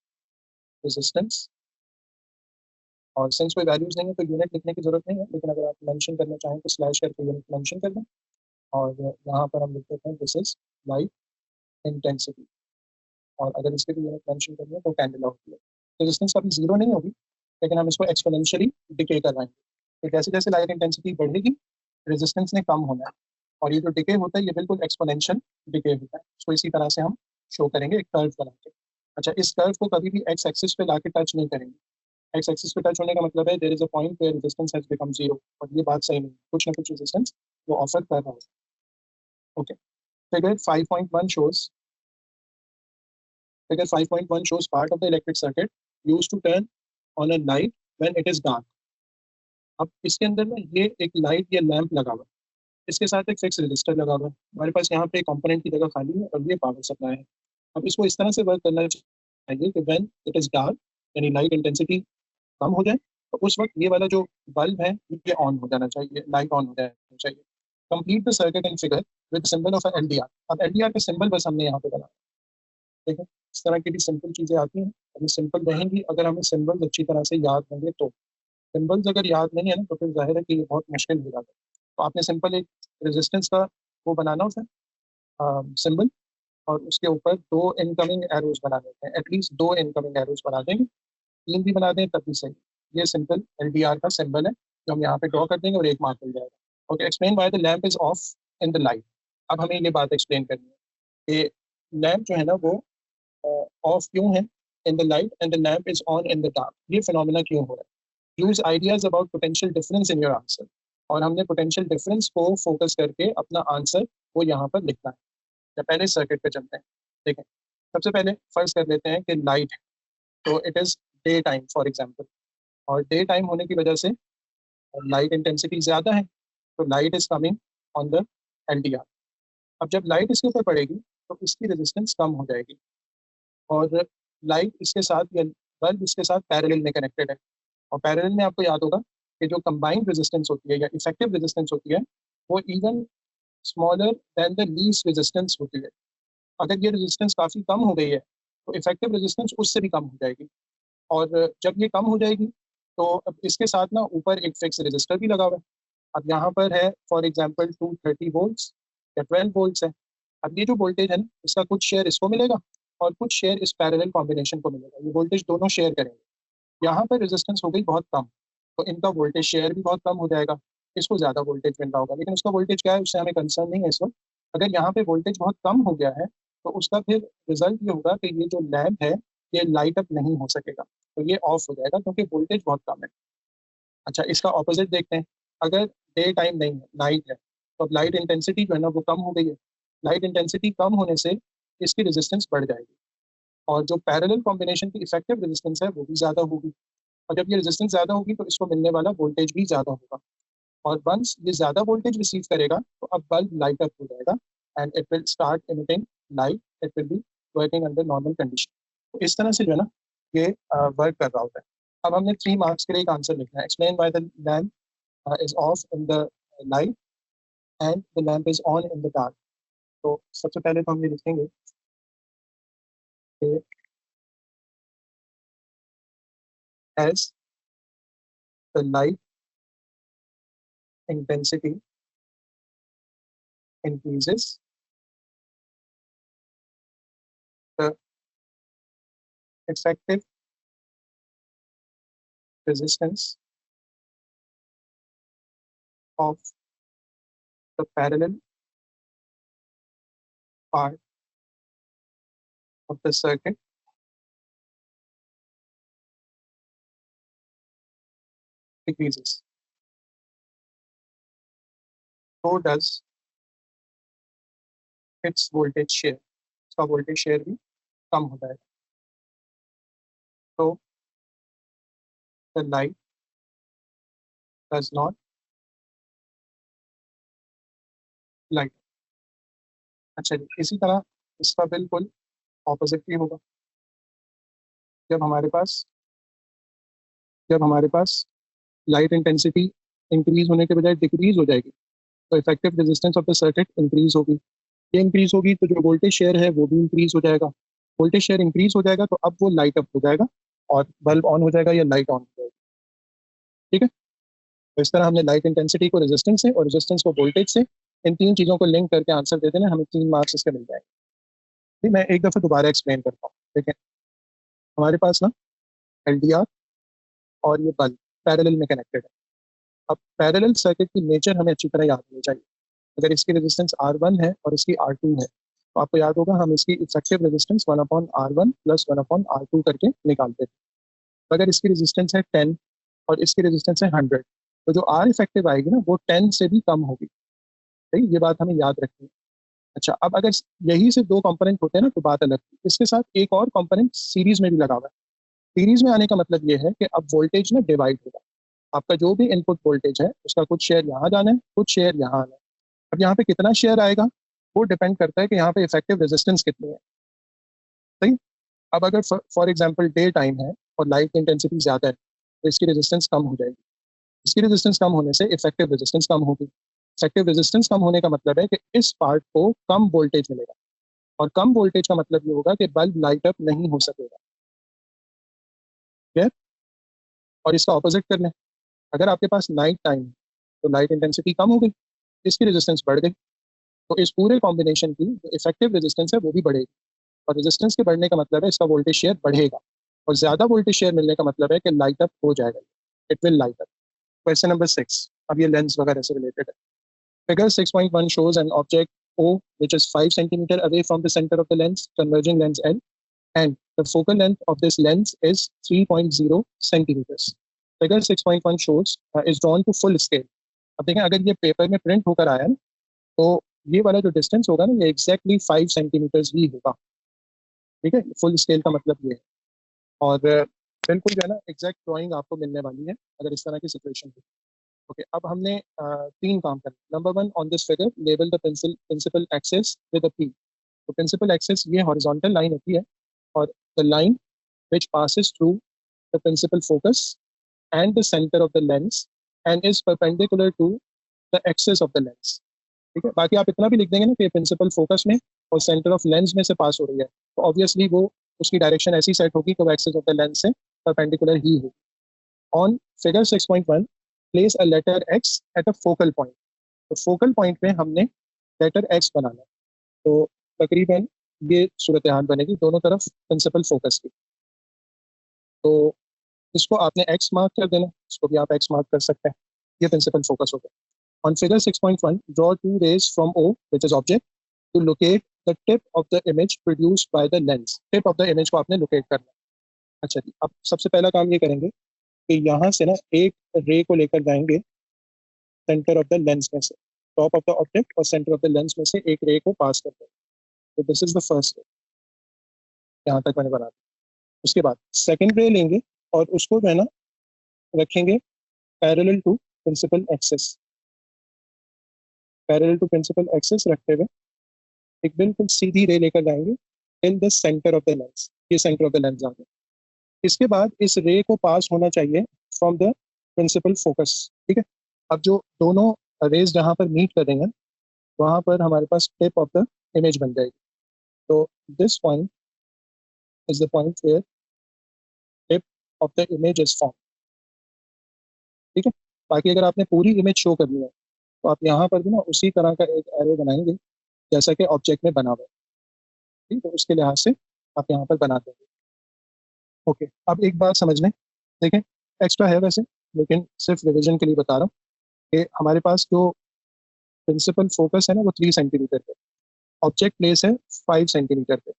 रेजिस्टेंस, और सिंस कोई वैल्यूज नहीं है तो यूनिट लिखने की जरूरत नहीं है, लेकिन अगर आप मेंशन करना चाहें तो स्लैश करके यूनिट मेंशन कर दें, और यहाँ पर हम लिख देते हैं दिस इज लाइट इंटेंसिटी, और अगर इसके भी यूनिट मेंशन करेंगे तो कैंडला होती है। रेजिस्टेंस कभी जीरो नहीं होगी, लेकिन हम इसको एक्सपोनेंशियली डिके करवाएंगे, तो जैसे जैसे लाइट इंटेंसिटी बढ़ेगी रेजिस्टेंस ने कम होना है, और ये जो डिके होता है ये बिल्कुल एक्सपोनेंशियल डिके होता है। तो इसी तरह से हम शो करेंगे एक कर्व बना के। अच्छा, इस कर्व को कभी भी एक्स एक्सिस पे लाके टच नहीं करेंगे। एक्स एक्सिस पे टच होने का मतलब है there is a point where resistance has become zero, और ये बात सही नहीं है, कुछ ना कुछ रेजिस्टेंस वो ऑफर कर रहा है। Okay. Figure 5.1 shows Figure 5.1 shows part of the electric circuit used to turn on a light when it is dark. अब इसके अंदर ना ये एक लाइट या लैंप लगा हुआ है, इसके साथ एक फिक्स रजिस्टर लगा हुआ है, हमारे पास यहाँ पे कंपोनेंट की जगह खाली है और ये पावर सप्लाई है। अब इसको इस तरह से वर्क करना चाहिए कि व्हेन इट इज डार्क, यानी लाइट इंटेंसिटी कम हो जाए, तो उस वक्त ये वाला जो बल्ब है ये ऑन हो जाना चाहिए, लाइट ऑन हो जाना चाहिए। Complete the circuit in figure with symbol of LDR. अब एलडीआर का सिंबल बस हमने यहाँ पे बनाया, ठीक है। इस तरह की भी सिंपल चीजें आती हैं, अभी सिंपल रहेंगी अगर हमें सिंबल अच्छी तरह से याद होंगे तो। सिंबल्स अगर याद नहीं है ना तो फिर जाहिर है कि ये बहुत मुश्किल हो जाता है। तो आपने सिंपल एक रेजिस्टेंस का वो बनाना होता है सिंबल, और उसके ऊपर दो इनकमिंग एरोज बना देते हैं, एटलीस्ट दो इनकमिंग एरोज बना देंगे, तीन भी बना दें तब भी सही। ये सिंपल एलडीआर का सिंबल है जो हम यहाँ पे ड्रॉ कर देंगे और एक मार्क मिल जाएगा। Okay, explain why the lamp is off in the light. अब हमें ये बात एक्सप्लेन करनी है कि लैंप जो है ना वो ऑफ क्यों है इन the light and the lamp is on in the dark, ये फिनोमेना क्यों हो रहा है। Use ideas about potential difference in your answer, और हमने पोटेंशियल डिफरेंस को फोकस करके अपना आंसर वो यहाँ पर लिखना है। या पहले सर्किट पे चलते हैं, ठीक है। सबसे पहले फर्ज कर लेते हैं कि लाइट है, तो it is day time for example, और डे टाइम होने की वजह से लाइट इंटेंसिटी ज़्यादा है, तो light is coming on the LDR. अब जब लाइट इसके ऊपर पड़ेगी तो इसकी रेजिस्टेंस कम हो जाएगी, और लाइट इसके साथ या बल्ब इसके साथ पैरेलल में कनेक्टेड है, और पैरेलल में आपको याद होगा कि जो कंबाइंड रेजिस्टेंस होती है या इफेक्टिव रेजिस्टेंस होती है वो even smaller than the least resistance होती है। अगर ये रेजिस्टेंस काफ़ी कम हो गई है तो इफेक्टिव रेजिस्टेंस उससे भी कम हो जाएगी, और जब ये कम हो जाएगी तो अब इसके साथ ना ऊपर एक फिक्स रजिस्टर भी लगा हुआ है। अब यहाँ पर है फॉर एग्जांपल 230 वोल्ट्स या 12 वोल्ट्स है। अब ये जो वोल्टेज है ना इसका कुछ शेयर इसको मिलेगा और कुछ शेयर इस पैरेलल कॉम्बिनेशन को मिलेगा, ये वोल्टेज दोनों शेयर करेंगे। यहाँ पर रेजिस्टेंस हो गई बहुत कम, तो इनका वोल्टेज शेयर भी बहुत कम हो जाएगा, इसको ज़्यादा वोल्टेज मिल रहा होगा, लेकिन उसका वोल्टेज क्या है उससे हमें कंसर्न नहीं है इस वक्त। अगर यहाँ पे वोल्टेज बहुत कम हो गया है तो उसका फिर रिजल्ट ये होगा कि ये जो लैम्प है ये लाइट अप नहीं हो सकेगा, तो ये ऑफ हो जाएगा क्योंकि वोल्टेज बहुत कम है। अच्छा, इसका ऑपोजिट देखते हैं। अगर डे टाइम नहीं है, नाइट है, तो अब लाइट इंटेंसिटी जो है ना वो कम हो गई है। लाइट इंटेंसिटी कम होने से इसकी रेजिस्टेंस बढ़ जाएगी, और जो पैरेलल कॉम्बिनेशन की इफेक्टिव रेजिस्टेंस है वो भी ज़्यादा होगी, और जब ये रेजिस्टेंस ज़्यादा होगी तो इसको मिलने वाला वोल्टेज भी ज़्यादा होगा, और वंस ये ज़्यादा वोल्टेज रिसीव करेगा तो अब बल्ब लाइट अप हो जाएगा and it will start emitting light, it will be working under normal condition. तो इस तरह से जो है ना ये वर्क कर रहा होता है। अब हमने 3 मार्क्स के लिए एक आंसर लिखना है। Explain why the lamp is off in the light and the lamp is on in the dark. तो सबसे पहले तो हम ये लिखेंगे कि as the light intensity increases, the effective resistance of the parallel part of the circuit decreases. So does its voltage share. इसका voltage share भी कम हो जाएगा। So the light does not light. अच्छा जी, इसी तरह इसका बिल्कुल ऑपोजिट भी होगा। जब हमारे पास जब हमारे पास लाइट इंटेंसिटी इंक्रीज होने के बजाय डिक्रीज हो जाएगी तो effective resistance of the circuit increase होगी। ये इंक्रीज होगी तो जो वोल्टेज शेयर है वो भी इंक्रीज हो जाएगा। वोल्टेज शेयर इंक्रीज हो जाएगा तो अब वो लाइट अप हो जाएगा और बल्ब ऑन हो जाएगा या लाइट ऑन हो जाएगी, ठीक है। तो इस तरह हमने लाइट इंटेंसिटी को रेजिस्टेंस से और रेजिस्टेंस को वोल्टेज से, इन तीन चीज़ों को लिंक करके आंसर दे देना, हमें 3 मार्क्स इसके मिल जाएंगे। ठीक, मैं एक दफ़ा दोबारा एक्सप्लेन करता हूँ। ठीक है, हमारे पास ना एलडीआर और ये बल्ब पैरेलल में कनेक्टेड है। अब पैरेलल सर्किट की नेचर हमें अच्छी तरह याद होनी चाहिए। अगर इसकी रेजिस्टेंस R1 है और इसकी R2 है तो आपको याद होगा हम इसकी इफेक्टिव रेजिस्टेंस 1/R1 + 1/R2 करके निकालते थे। अगर इसकी रेजिस्टेंस है 10 और इसकी रेजिस्टेंस है 100, तो जो R इफेक्टिव आएगी ना वो 10 से भी कम होगी। ठीक, ये बात हमें याद रखनी है। अच्छा, अब अगर यही से दो कंपोनेंट होते हैं ना तो बात अलग थी। इसके साथ एक और कंपोनेंट सीरीज में भी लगा हुआ है। सीरीज में आने का मतलब ये है कि अब वोल्टेज ना डिवाइड होगा। आपका जो भी इनपुट वोल्टेज है उसका कुछ शेयर यहाँ जाना है, कुछ शेयर यहाँ आना है। अब यहाँ पे कितना शेयर आएगा वो डिपेंड करता है कि यहाँ पे इफेक्टिव रेजिस्टेंस कितनी है। सही। अब अगर फॉर एग्जांपल डे टाइम है और लाइट की इंटेंसिटी ज़्यादा है तो इसकी रेजिस्टेंस कम हो जाएगी। इसकी रेजिस्टेंस कम होने से इफेक्टिव रेजिस्टेंस कम होगी। इफेक्टिव रेजिस्टेंस कम होने का मतलब है कि इस पार्ट को कम वोल्टेज मिलेगा, और कम वोल्टेज का मतलब ये होगा कि बल्ब लाइट अप नहीं हो सकेगा। क्लियर। और इसका ऑपोजिट करना है। अगर आपके पास नाइट टाइम है तो लाइट इंटेंसिटी कम हो गई, इसकी रेजिस्टेंस बढ़ गई, तो इस पूरे कॉम्बिनेशन की जो इफेक्टिव रेजिस्टेंस है वो भी बढ़ेगी। और रेजिस्टेंस के बढ़ने का मतलब है इसका वोल्टेज शेयर बढ़ेगा, और ज्यादा वोल्टेज शेयर मिलने का मतलब है कि लाइट अप हो जाएगा, it will light up. Question number 6, अब ये लेंस वगैरह से रिलेटेड है। Figure 6.1 shows an object O which is 5 centimeter away from the center of the lens, converging lens L, and the focal length of this lens is 3.0 centimeters. Figure 6.1 shows is drawn to full scale. अब देखें अगर ये पेपर में प्रिंट होकर आया ना तो ये वाला जो डिस्टेंस होगा ना ये एग्जैक्टली 5 सेंटीमीटर्स ही होगा। ठीक है, फुल स्केल का मतलब ये है। और बिल्कुल जो है ना एग्जैक्ट ड्राइंग आपको मिलने वाली है अगर इस तरह की सिचुएशन हो। ओके, अब हमने तीन काम करना। Number one, on this figure label the principal axis with a P. तो प्रिंसिपल एक्सेस ये हॉरिजॉन्टल लाइन होती है, और the line which passes through the principal focus and the center of the lens and is perpendicular to the axis of the lens. ठीक है, बाकी आप इतना भी लिख देंगे ना कि प्रिंसिपल फोकस में और सेंटर ऑफ लेंस में से पास हो रही है तो ऑब्वियसली वो उसकी डायरेक्शन ऐसी सेट होगी कि वो एक्सिस ऑफ द लेंस से परपेंडिकुलर ही होगी। On figure 6.1 place a letter X at a focal point. तो फोकल पॉइंट में हमने लेटर एक्स बनाना है। तो तकरीबन ये सूरत हाल बनेगी दोनों तरफ प्रिंसिपल फोकस की। तो इसको आपने एक्स मार्क कर देना, इसको भी आप एक्स मार्क कर सकते हैं। ये प्रिंसिपल फोकस हो गया। On figure 6.1 draw two rays from O which is object to locate the tip of the image produced by the lens. Tip of the image को आपने लोकेट करना है। अच्छा जी, अब सबसे पहला काम ये करेंगे कि यहाँ से ना एक रे को लेकर जाएंगे सेंटर ऑफ द लेंस में से, टॉप ऑफ द ऑब्जेक्ट और सेंटर ऑफ द लेंस में से एक रे को पास करते हैं। तो this is the first ray, यहाँ तक मैंने बना दिया। उसके बाद सेकंड रे लेंगे और उसको जो है ना रखेंगे parallel to principal axis. Parallel to principal axis रखते हुए एक बिल्कुल सीधी रे लेकर जाएंगे in the centre of the lens. ये सेंटर ऑफ द लेंस आ गया। इसके बाद इस रे को पास होना चाहिए फ्रॉम द प्रिंसिपल फोकस। ठीक है, अब जो दोनों रेज जहाँ पर मीट करेंगे वहां पर हमारे पास टिप ऑफ द इमेज बन जाएगी। तो this point is the point where tip of the image is form. ठीक है, बाकी अगर आपने पूरी इमेज शो करनी है तो आप यहाँ पर भी ना उसी तरह का एक एरो बनाएंगे जैसा कि ऑब्जेक्ट में बना हुआ है। ठीक है, तो उसके लिहाज से आप यहाँ पर बना देंगे। ओके, अब एक बात समझ लें, देखें एक्स्ट्रा है वैसे लेकिन सिर्फ रिविजन के लिए बता रहा हूँ कि हमारे पास जो प्रिंसिपल फोकस है ना वो 3 सेंटीमीटर पे, ऑब्जेक्ट प्लेस है 5 सेंटीमीटर पे।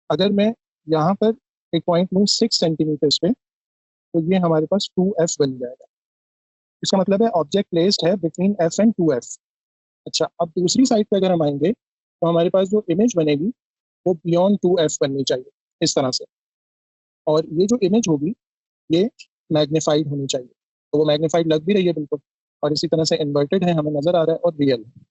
अगर मैं यहाँ पर एक पॉइंट लूँ 6 सेंटीमीटर पे तो ये हमारे पास 2f बन जाएगा। इसका मतलब है ऑब्जेक्ट प्लेस्ड है बिटवीन f एंड 2f। अच्छा, अब दूसरी साइड पे अगर हम आएंगे तो हमारे पास जो इमेज बनेगी वो बियॉन्ड 2f बननी चाहिए इस तरह से। और ये जो इमेज होगी ये मैग्नीफाइड होनी चाहिए। तो वो मैग्नीफाइड लग भी रही है बिल्कुल, और इसी तरह से इन्वर्टेड है हमें नजर आ रहा है और रियल है।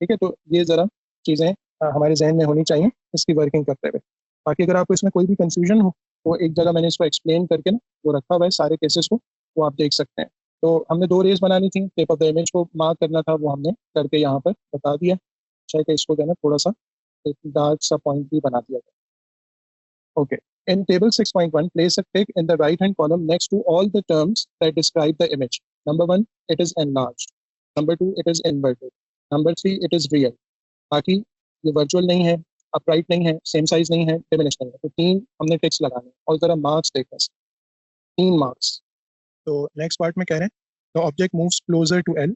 ठीक है, तो ये ज़रा चीज़ें हमारे जहन में होनी चाहिए इसकी वर्किंग करते हुए। बाकी अगर आपको इसमें कोई भी कंफ्यूजन हो तो एक जगह मैंने इसको एक्सप्लेन करके ना वो रखा हुआ है सारे केसेस को, वो आप देख सकते हैं। तो हमने दो रेज बनानी थी, टिप ऑफ द इमेज को मार्क करना था, वो हमने करके यहाँ पर बता दिया। शायद इसको जो है ना थोड़ा सा एक डार्क सा पॉइंट भी बना दिया गया। Okay. In table 6.1, place a tick in the right hand column next to all the terms that describe the image. Number one, it is enlarged. Number two, it is inverted. Number three, it is real. बाकी ये वर्चुअल नहीं है, अपराइट नहीं है, सेम साइज नहीं है, डिमिनिश नहीं है। तो तीन हमने टिक्स लगाने हैं और जरा मार्क्स देखना है। 3 मार्क्स। तो नेक्स्ट पार्ट में कह रहे हैं the object moves closer to L,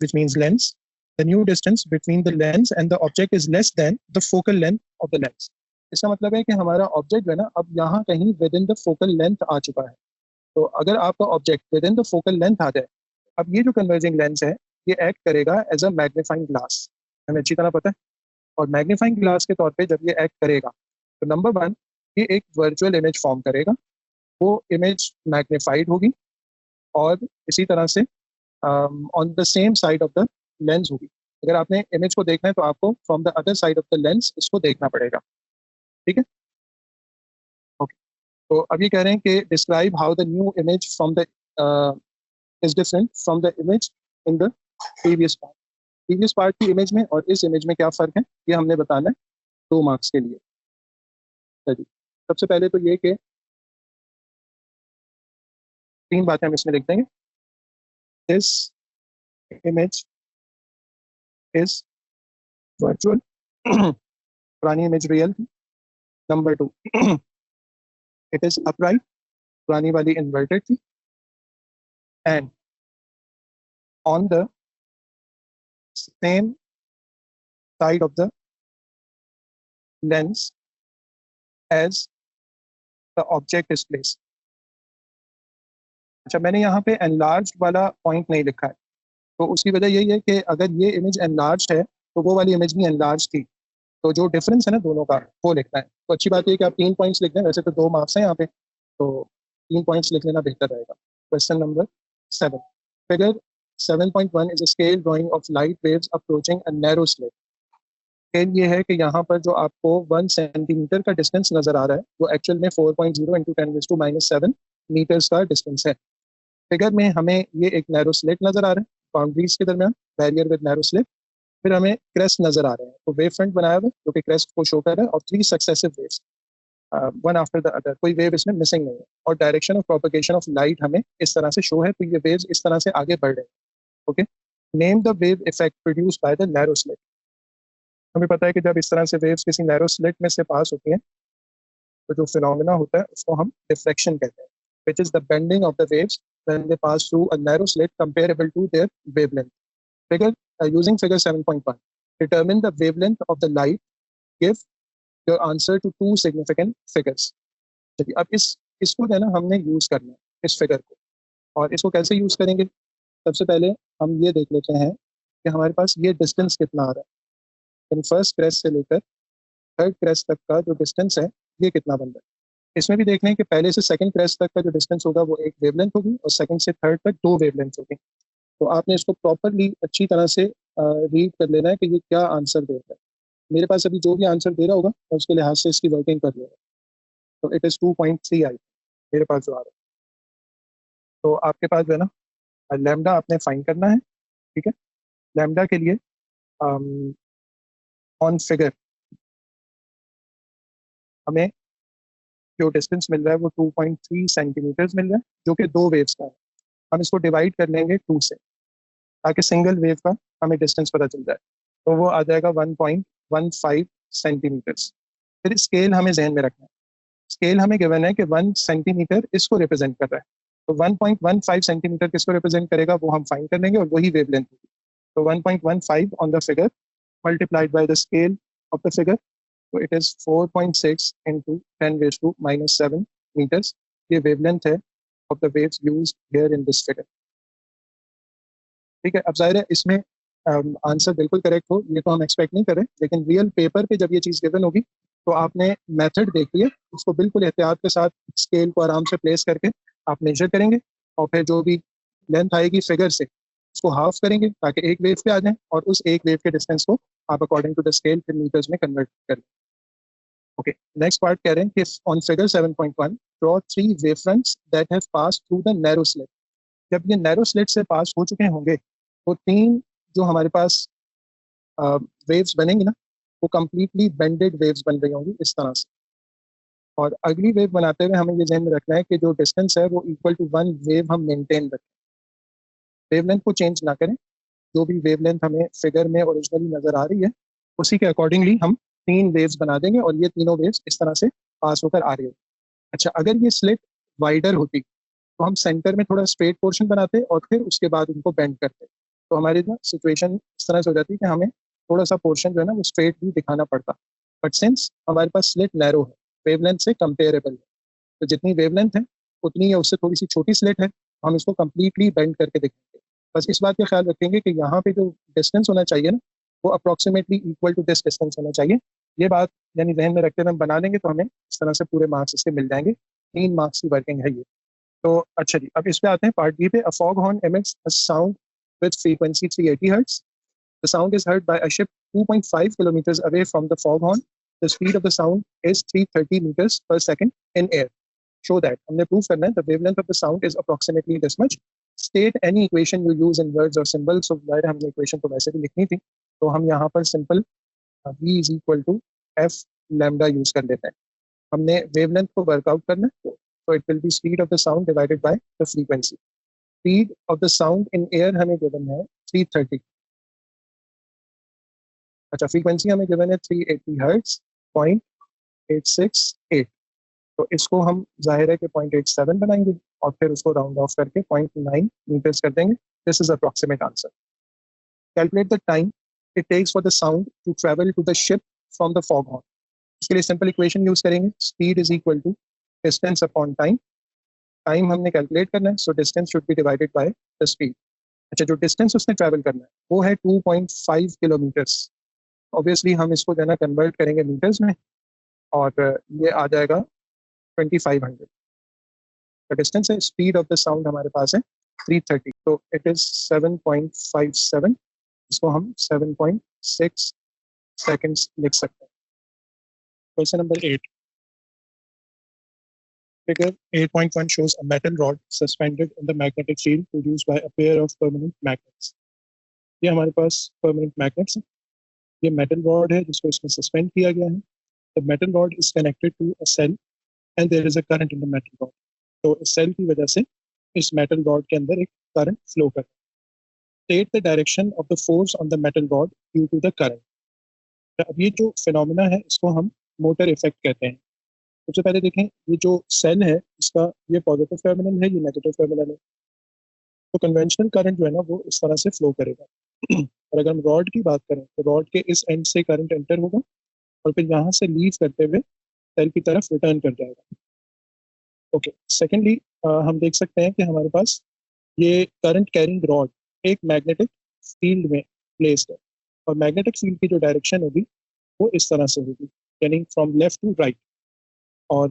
which means lens. The new distance between the lens and the object is less than the focal length of the lens. इसका मतलब है कि हमारा ऑब्जेक्ट जो है ना अब यहाँ कहीं within the focal length आ चुका है। तो अगर आपका object within the focal length आ जाए, अब ये जो कन्वर्जिंग लेंस है ये एक्ट करेगा एज अ मैग्नीफाइंग ग्लास। हमें अच्छी तरह पता है और मैग्नीफाइंग ग्लास के तौर पे जब ये एक्ट करेगा तो नंबर वन, ये एक वर्चुअल इमेज फॉर्म करेगा, वो इमेज मैग्नीफाइड होगी और इसी तरह से on the same side of the lens होगी। अगर आपने इमेज को देखना है तो आपको from the other side of the lens इसको देखना पड़ेगा। ठीक है, ओके। तो अभी कह रहे हैं कि describe how the new image from the is different from the image in the previous part. Previous part की इमेज में और इस इमेज में क्या फर्क है, ये हमने बताना है 2 मार्क्स के लिए। चलिए, सबसे पहले तो ये कि 3 बातें हम इसमें लिख देंगे। दिस इमेज इज वर्चुअल, पुरानी इमेज रियल थी। नंबर 2, इट इज अपराइट, पुरानी वाली इन्वर्टेड थी। And on the same side of the lens as the object is placed. अच्छा, मैंने यहाँ पे एनलार्ज वाला पॉइंट नहीं लिखा है, तो उसकी वजह यही है कि अगर ये इमेज एनलार्ज है तो वो वाली इमेज भी एनलार्ज थी, तो जो डिफरेंस है ना दोनों का वो लिखना है। तो अच्छी बात है कि आप 3 पॉइंट्स लिख दें, वैसे तो 2 मार्क्स हैं यहाँ पे, तो 3 पॉइंट्स लिख लेना बेहतर रहेगा। Question number 7, figure 7.1 is a scale drying of light waves approaching a narrow slit. Scale ये है कि यहाँ पर जो आपको 1 सेंटीमीटर का डिस्टेंस नजर आ रहा है वो एक्चुअल में 4.0 इंटू 10⁻⁻7 मीटर्स का डिस्टेंस है। फिगर में हमें ये एक नैरो स्लिट नजर आ रहा है बाउंड्रीज के दरमियान, बैरियर विद नैरो स्लिट। फिर हमें क्रेस्ट नजर आ रहे हैं, तो वेव फ्रंट बनाया हुआ है जो कि क्रेस्ट को शो कर रहा है, और 3 successive waves, one after the other, कोई वेव इसमें मिसिंग नहीं है। और direction of propagation of light हमें इस तरह से शो है, तो ये वेव्स इस तरह से आगे बढ़ रहे हैं। Okay, name the wave effect produced by the narrow slit. हमें पता है कि जब इस तरह से वेव्स किसी नैरो स्लिट में से पास होती हैं तो जो फिनोमेना होता है उसको हम डिफ्रेक्शन कहते हैं, which is the bending of the waves when they pass through a narrow slit comparable to their wavelength. Figure using figure 7.1, determine the wavelength of the light. Give your answer to 2 significant figures. चलिए, अब इसको जो है ना हमने यूज करना है इस फिगर को, और इसको कैसे यूज करेंगे। सबसे पहले हम ये देख लेते हैं कि हमारे पास ये डिस्टेंस कितना आ रहा है, यानी फर्स्ट क्रेस्ट से लेकर थर्ड क्रेस्ट तक का जो डिस्टेंस है ये कितना बन रहा है। इसमें भी देखना है कि पहले से सेकंड क्रेस्ट तक का जो डिस्टेंस होगा वो एक वेवलेंथ होगी और सेकंड से थर्ड तक 2 वेवलेंथ होगी। तो आपने इसको प्रॉपरली अच्छी तरह से रीड कर लेना है कि ये क्या आंसर दे रहा है। मेरे पास अभी जो भी आंसर दे रहा होगा मैं उसके लिहाज से इसकी वर्किंग कर लूँगा। तो इट इज़ 2.3 आई मेरे पास जो आ रहा है। तो आपके पास जो है ना लैम्डा आपने फाइंड करना है। ठीक है, लैम्डा के लिए ऑन फिगर हमें जो डिस्टेंस मिल रहा है वो 2.3 सेंटीमीटर मिल रहा है, जो कि 2 वेव्स का है। हम इसको डिवाइड कर लेंगे 2 से, ताकि सिंगल वेव का हमें डिस्टेंस पता चल जाए। तो वो आ जाएगा 1.15 सेंटीमीटर्स। फिर स्केल हमें जहन में रखना है, स्केल हमें गिवन है कि 1 सेंटीमीटर इसको रिप्रेजेंट कर रहा है, तो 1.15 सेंटीमीटर किसको रिप्रेजेंट करेगा वो हम फाइंड कर लेंगे और वही वेवलेंथ होगी। तो 1.15 on the figure multiplied by the scale of the figure, तो इट इज 4.6 इंटू 10⁻⁻7 मीटर्स। ये वेवलेंथ है of the waves used here in this figure. ठीक है, अब जाहिर है इसमें आंसर बिल्कुल करेक्ट हो ये तो हम एक्सपेक्ट नहीं करें, लेकिन रियल पेपर पे जब ये चीज़ गिवन होगी तो आपने मेथड देखिए, उसको बिल्कुल एहतियात के साथ स्केल को आराम से प्लेस करके आप मेजर करेंगे, और फिर जो भी लेंथ आएगी फिगर से उसको हाफ करेंगे ताकि एक वेव पे आ जाए, और उस एक वेव के डिस्टेंस को आप अकॉर्डिंग टू द स्केल फिर मीटर्स में कन्वर्ट करें। ओके, नेक्स्ट पार्ट कह रहे हैं कि on figure 7.1 draw 3 wave fronts that have pass through the narrow slit. जब ये नैरो स्लिट से पास हो चुके होंगे तो 3 जो हमारे पास वेव्स बनेंगी ना वो कंप्लीटली बेंडेड वेव्स बन रही होंगी इस तरह से। और अगली वेव बनाते हुए हमें ये ध्यान में रखना है कि जो डिस्टेंस है वो इक्वल टू 1 वेव हम मेंटेन रखें, वेवलेंथ को चेंज ना करें। जो भी वेवलेंथ हमें फिगर में ओरिजिनली नजर आ रही है उसी के अकॉर्डिंगली हम 3 वेव्स बना देंगे, और ये तीनों वेव्स इस तरह से पास होकर आ रही होगी। अच्छा, अगर ये स्लिट वाइडर होती तो हम सेंटर में थोड़ा स्ट्रेट पोर्शन बनाते और फिर उसके बाद उनको बेंड करते, तो हमारी ना सिचुएशन इस तरह से हो जाती है कि हमें थोड़ा सा पोर्शन जो है ना वो स्ट्रेट भी दिखाना पड़ता। बट सिंस हमारे पास स्लिट नैरो है, वेवलेंथ से कंपेरेबल है, तो जितनी वेवलेंथ है उतनी या उससे थोड़ी सी छोटी स्लिट है, हम इसको कंप्लीटली बेंड करके देखेंगे। बस इस बात का ख्याल रखेंगे कि यहाँ पे जो डिस्टेंस होना चाहिए ना वो approximately equal to this distance होना चाहिए। ये बात यानी जहन में रखते हुए हम बना लेंगे तो हमें इस तरह से पूरे मार्क्स इसके मिल जाएंगे। 3 मार्क्स की वर्किंग है ये। तो अच्छा जी, अब इस पे आते हैं पार्ट बी पे। A fog horn emits a sound with frequency 380 hertz. The sound is heard by a ship 2.5 kilometers away from the foghorn. The speed of the sound is 330 meters per second in air. Show that. हमने prove करना है the wavelength of the sound is approximately this much. State any equation you use in words or symbols. So जाहिर हमने equation तो वैसे भी लिखनी थी, तो हम यहाँ पर simple v is equal to f lambda use कर लेते हैं। हमने wavelength को workout करना है, so it will be speed of the sound divided by the frequency. Speed of the sound in air हमें given है 330। अच्छा, फ्रीक्वेंसी हमें गिवन है 380 हर्ट्ज, 0.868। तो इसको हम जाहिर है कि 0.87 बनाएंगे और फिर उसको राउंड ऑफ करके 0.9 मीटर्स कर देंगे। This is approximate answer. Calculate the time it takes for the sound to travel to the ship from the fog horn. इसके लिए सिंपल इक्वेशन यूज करेंगे, speed is equal to distance upon time. Time हमने कैलकुलेट करना है, so distance should be divided by the speed. अच्छा, जो डिस्टेंस उसने ट्रेवल करना है वो है 2.5 किलोमीटर्स। ऑब्वियसली हम इसको जो है ना कन्वर्ट करेंगे मीटर्स में, और ये आ जाएगा 2500। द डिस्टेंस है, स्पीड ऑफ द साउंड हमारे पास है 330, तो इट इज 7.57। इसको हम 7.6 सेकेंड्स लिख सकते हैं। Question number 8। Figure 8.1 shows a metal rod suspended in the magnetic field produced by a pair of permanent magnets. ये हमारे पास permanent magnets है। ये metal rod है जिसको इसमें suspend किया गया है। The metal rod is connected to a cell and there is a current in the metal rod. तो इस सेल की वजह से इस metal rod के अंदर एक current flow कर रहा है। State the direction of the force on the metal rod due to the current. अब ये जो phenomena है इसको हम motor effect कहते हैं। सबसे पहले देखें, ये जो सेल है इसका ये पॉजिटिव टर्मिनल है, ये नेगेटिव टर्मिनल है। तो कन्वेंशनल करंट जो है ना वो इस तरह से फ्लो करेगा। और अगर हम रॉड की बात करें तो रॉड के इस एंड से करंट एंटर होगा और फिर यहाँ से लीव करते हुए सेल की तरफ रिटर्न कर जाएगा। ओके, सेकेंडली हम देख सकते हैं कि हमारे पास ये करंट कैरिंग रॉड एक मैग्नेटिक फील्ड में प्लेस्ड है, और मैग्नेटिक फील्ड की जो डायरेक्शन होगी वो इस तरह से होगी, यानी फ्रॉम लेफ्ट टू राइट। और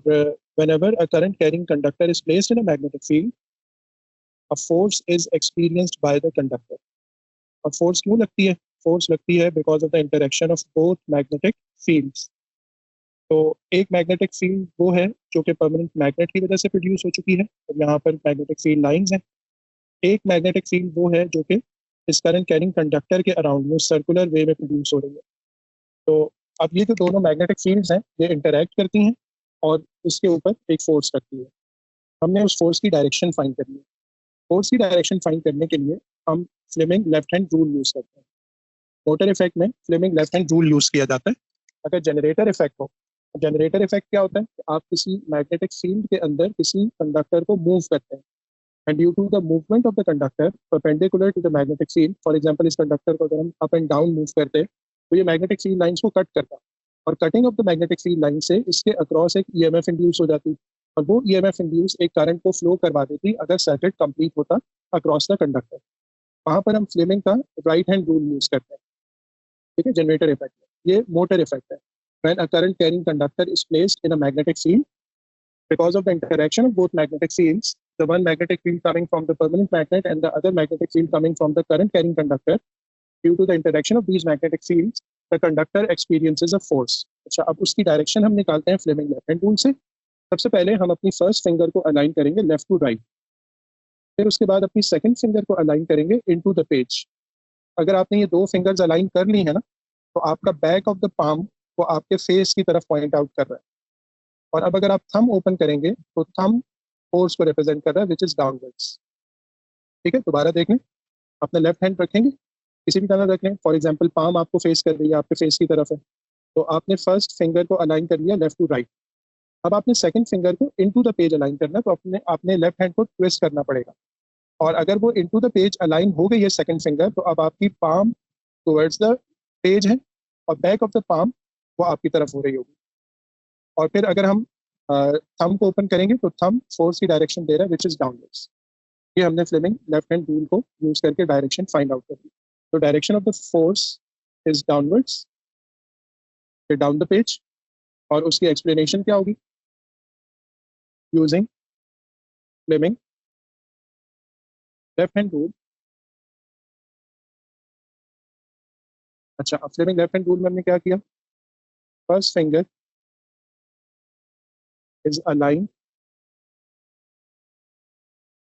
whenever a current carrying conductor is placed in a magnetic field, a force is experienced by the conductor. और force क्यों लगती है? Force लगती है because of the interaction of both magnetic fields. तो एक मैग्नेटिक फील्ड वो है जो कि परमानेंट मैग्नेट की वजह से प्रोड्यूस हो चुकी है, और यहाँ पर मैग्नेटिक फील्ड लाइंस हैं। एक मैग्नेटिक फील्ड वो है जो कि इस करंट कैरिंग कंडक्टर के अराउंड में सर्कुलर वे में प्रोड्यूस हो रही है। तो अब ये जो दोनों मैग्नेटिक फील्ड्स हैं ये इंटरैक्ट करती हैं और इसके ऊपर एक फोर्स लगती है। हमने उस फोर्स की डायरेक्शन फाइंड करनी है। फोर्स की डायरेक्शन फाइंड करने के लिए हम Fleming left hand rule use करते हैं। मोटर इफेक्ट में Fleming left hand rule use किया जाता है। अगर जनरेटर इफेक्ट हो, जनरेटर इफेक्ट क्या होता है कि आप किसी मैग्नेटिक फील्ड के अंदर किसी कंडक्टर को मूव करते हैं, and due to the movement of the conductor perpendicular to the magnetic field, for example इस कंडक्टर को अगर हम अप एंड डाउन मूव करते हैं तो ये मैग्नेटिक फील्ड लाइंस को कट करता है, और cutting of the magnetic field line से इसके अक्रॉस एक ईएमएफ इंड्यूस हो जाती, और वो ईएमएफ इंड्यूस एक करंट को फ्लो करवा देती अगर सर्किट कंप्लीट होता अक्रॉस द कंडक्टर। वहां पर हम फ्लेमिंग का राइट हैंड रूल यूज करते हैं। ठीक है, जनरेटर इफेक्ट है। ये मोटर इफेक्ट है। When a current carrying conductor is placed in a magnetic field, because of the interaction of both magnetic fields, the one magnetic field coming from the permanent magnet and the other magnetic field coming from the current carrying conductor, due to the interaction of these magnetic fields, the conductor experiences a force. अच्छा, अब उसकी डायरेक्शन हम निकालते हैं फ्लेमिंग लेफ्ट हैंड रूल से। सबसे पहले हम अपनी फर्स्ट फिंगर को अलाइन करेंगे लेफ्ट टू राइट, फिर उसके बाद अपनी सेकंड फिंगर को अलाइन करेंगे इनटू द पेज। अगर आपने ये दो फिंगर्स अलाइन कर ली है ना, तो आपका बैक ऑफ द पाम वो आपके फेस की तरफ पॉइंट आउट कर रहा है। और अब अगर आप थंब ओपन करेंगे तो थंब फोर्स को रिप्रेजेंट कर रहा है विच इज डाउनवर्ड्स। ठीक है, दोबारा देख लें। अपने लेफ्ट हैंड रखेंगे, किसी भी तरह रख लें। फॉर एग्जांपल पाम आपको फेस कर रही है, आपके फेस की तरफ है, तो आपने फर्स्ट फिंगर को अलाइन कर लिया लेफ्ट टू राइट। अब आपने सेकंड फिंगर को इनटू द पेज अलाइन करना है, तो अपने आपने लेफ्ट हैंड को ट्विस्ट करना पड़ेगा। और अगर वो इनटू द पेज अलाइन हो गई है सेकंड फिंगर, तो अब आपकी पाम टुवर्ड्स द पेज है और बैक ऑफ द पाम वो आपकी तरफ हो रही होगी। और फिर अगर हम थंब को ओपन करेंगे तो थंब फोर्स की डायरेक्शन दे रहा है विच इज डाउनवर्ड्स। ये हमने फ्लेमिंग लेफ्ट हैंड रूल को यूज करके डायरेक्शन फाइंड आउट कर दी। तो direction of the force is downwards, down the page, और उसकी एक्सप्लेनेशन क्या होगी? Using Fleming left hand rule. अच्छा, अब फ्लेमिंग लेफ्ट हैंड रूल में हमने क्या किया? First finger is align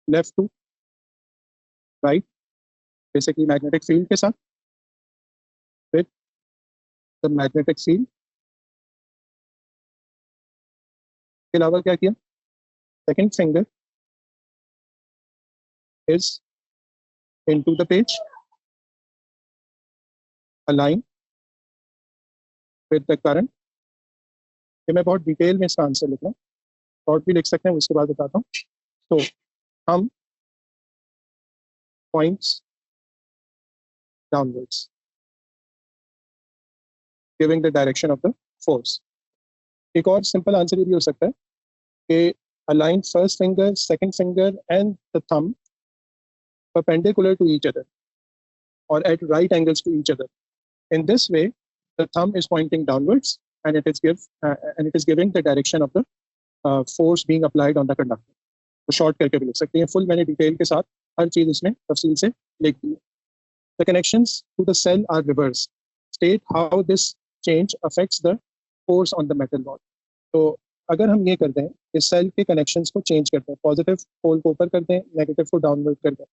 left to right, basically magnetic field के साथ, विद द मैग्नेटिक फील्ड। के अलावा क्या किया? Second finger is into the page, align with the current। ये मैं बहुत डिटेल में इसका आंसर लिख रहा हूँ, शॉर्ट भी लिख सकते हैं, उसके बाद बताता हूँ। तो हम points downwards, giving the direction of the force. एक और सिंपल आंसर ये भी हो सकता है कि align first finger, second finger and the thumb perpendicular to each other or at right angles to each other. In this way, the thumb is pointing downwards and it is giving the direction of the force being applied on the conductor. तो शॉर्ट करके भी लिख सकते हैं, फुल मैंने डिटेल के साथ हर चीज इसमें तफसील से लिख दी है। The connections to the cell are reversed. State how this change affects the force on the metal rod. तो अगर हम ये करते हैं कि सेल के कनेक्शंस को चेंज करते हैं, पॉजिटिव पोल को ऊपर करते हैं, नेगेटिव को डाउनवर्ड करते हैं,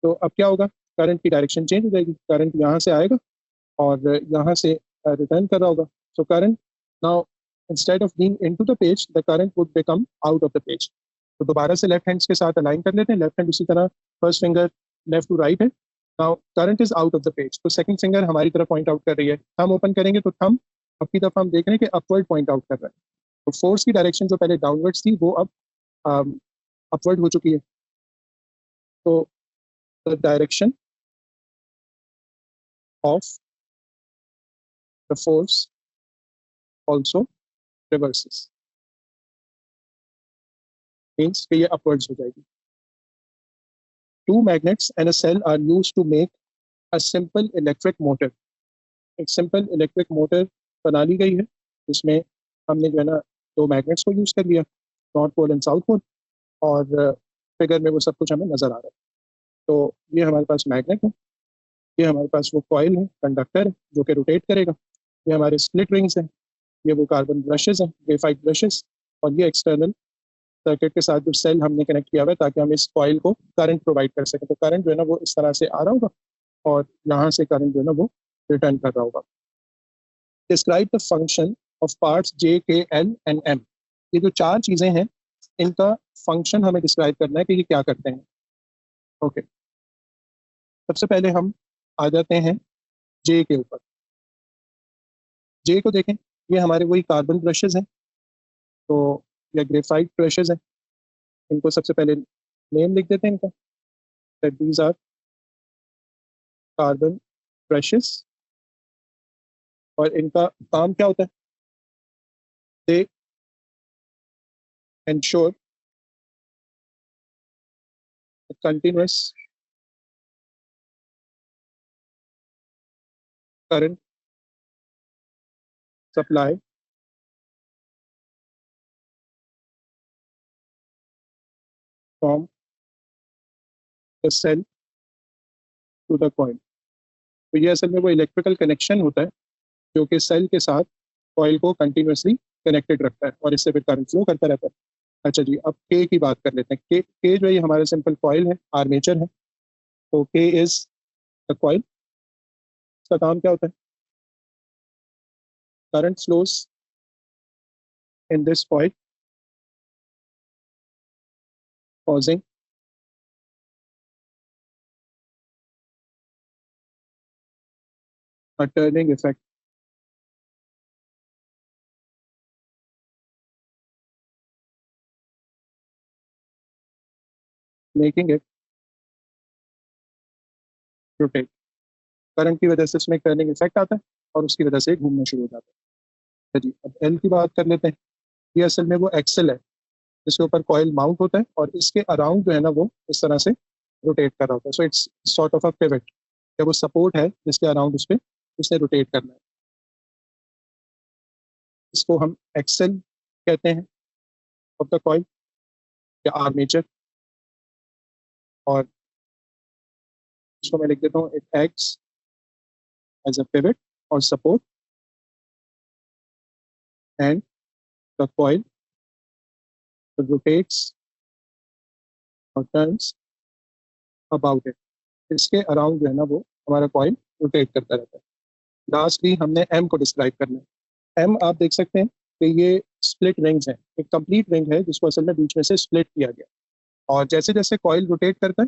तो अब क्या होगा? करंट की डायरेक्शन चेंज हो जाएगी, करंट यहाँ से आएगा और यहाँ से रिटर्न कर रहा होगा। So current now instead of being into the page, the current would become out of the page. तो दोबारा से लेफ्ट हैंड्स के साथ अलाइन कर लेते हैं, लेफ्ट हैंड उसी तरह first finger left to right है। Now current is out of the page, तो सेकंड फिंगर हमारी तरफ पॉइंट आउट कर रही है। थंब ओपन करेंगे तो थंब अपनी तरफ हम देख रहे हैं कि अपवर्ड पॉइंट आउट कर रहा है। तो फोर्स की डायरेक्शन जो पहले डाउनवर्ड्स थी वो अब अपवर्ड हो चुकी है। तो the direction of the force also reverses, means कि ये upwards हो जाएगी। Two magnets and a cell are used to make a simple electric motor। एक simple electric motor बना ली गई है, जिसमें हमने जो है ना दो मैग्नेट्स को यूज कर लिया, north pole and south pole, और फिगर में वो सब कुछ हमें नजर आ रहा है। तो ये हमारे पास मैग्नेट है, ये हमारे पास वो कॉइल है, कंडक्टर है जो कि रोटेट करेगा, ये हमारे स्प्लिट रिंग्स हैं, ये वो कार्बन ब्रशेस हैं, ग्रेफाइट ब्रशेस, और ये एक्सटर्नल सर्किट के साथ जो सेल हमने कनेक्ट किया हुआ है ताकि हम इस कॉइल को करंट प्रोवाइड कर सकें। तो करंट जो है ना वो इस तरह से आ रहा होगा और यहाँ से करंट जो है ना वो रिटर्न कर रहा होगा। Describe the function of parts J, K, L and M. ये जो चार चीजें हैं इनका फंक्शन हमें डिस्क्राइब करना है कि ये क्या करते हैं। ओके, सबसे पहले हम आ जाते हैं जे के ऊपर। जे को देखें, ये हमारे वही कार्बन ब्रशेस हैं, तो या ग्रेफाइट ब्रशेस हैं। इनको सबसे पहले नेम लिख देते हैं इनका, that these are carbon brushes. और इनका काम क्या होता है? They ensure continuous current supply from the cell to the coil. तो ये असल में वो इलेक्ट्रिकल कनेक्शन होता है जो कि सेल के साथ कॉइल को कंटिन्यूअसली कनेक्टेड रखता है और इससे फिर करंट फ्लो करता रहता है। अच्छा जी, अब के की बात कर लेते हैं। के जो है ये हमारा सिंपल कॉइल है, आर्मेचर है। तो के इज द कॉइल। इसका काम क्या होता है? Current flows in this coil causing a turning effect making it rotate। Current की वजह से इसमें टर्निंग इफेक्ट आता है और उसकी वजह से घूमना शुरू हो जाता है। जी, अब एल की बात कर लेते हैं। ये असल में वो एक्सेल है जिसके ऊपर कॉइल माउंट होता है और इसके अराउंड जो है ना वो इस तरह से रोटेट कर रहा होता है। So it's sort of a pivot, या वो सपोर्ट है जिसके अराउंड उस पर उसे रोटेट करना है। इसको हम एक्सेल कहते हैं ऑफ द कॉइल या आर्मेचर, और इसको मैं लिख देता हूँ, it acts as a pivot और support and the coil rotates और टर्न्स अबाउट इट। इसके अराउंड जो है ना वो हमारा कॉइल रोटेट करता रहता है। लास्टली हमने एम को डिस्क्राइब करना है। एम आप देख सकते हैं कि ये स्प्लिट रिंग्स हैं, एक कंप्लीट रिंग है जिसको असल में बीच में से स्प्लिट किया गया, और जैसे जैसे कॉइल रोटेट करता है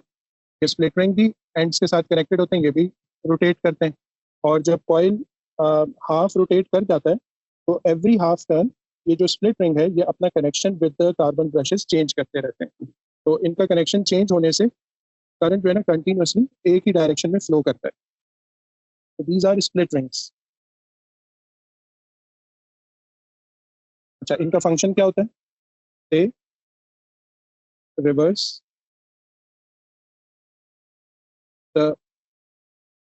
ये स्प्लिट रिंग भी एंड्स के साथ कनेक्टेड होते हैं, ये भी रोटेट करते हैं। और जब कॉइल हाफ रोटेट कर जाता है तो एवरी हाफ टर्न ये जो स्प्लिट रिंग है ये अपना connection with the carbon brushes change करते रहते हैं। तो इनका कनेक्शन चेंज होने से करंट जो है ना कंटिन्यूसली एक ही डायरेक्शन में फ्लो करता है। तो दीज आर स्प्लिट रिंग्स। अच्छा, इनका फंक्शन क्या होता है? दे reverse the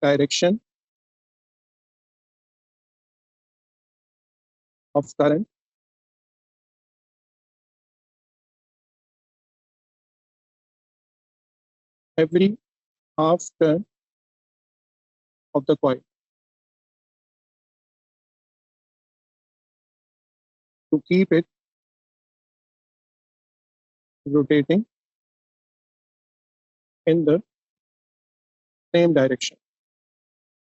direction of current every half turn of the coil to keep it rotating in the same direction।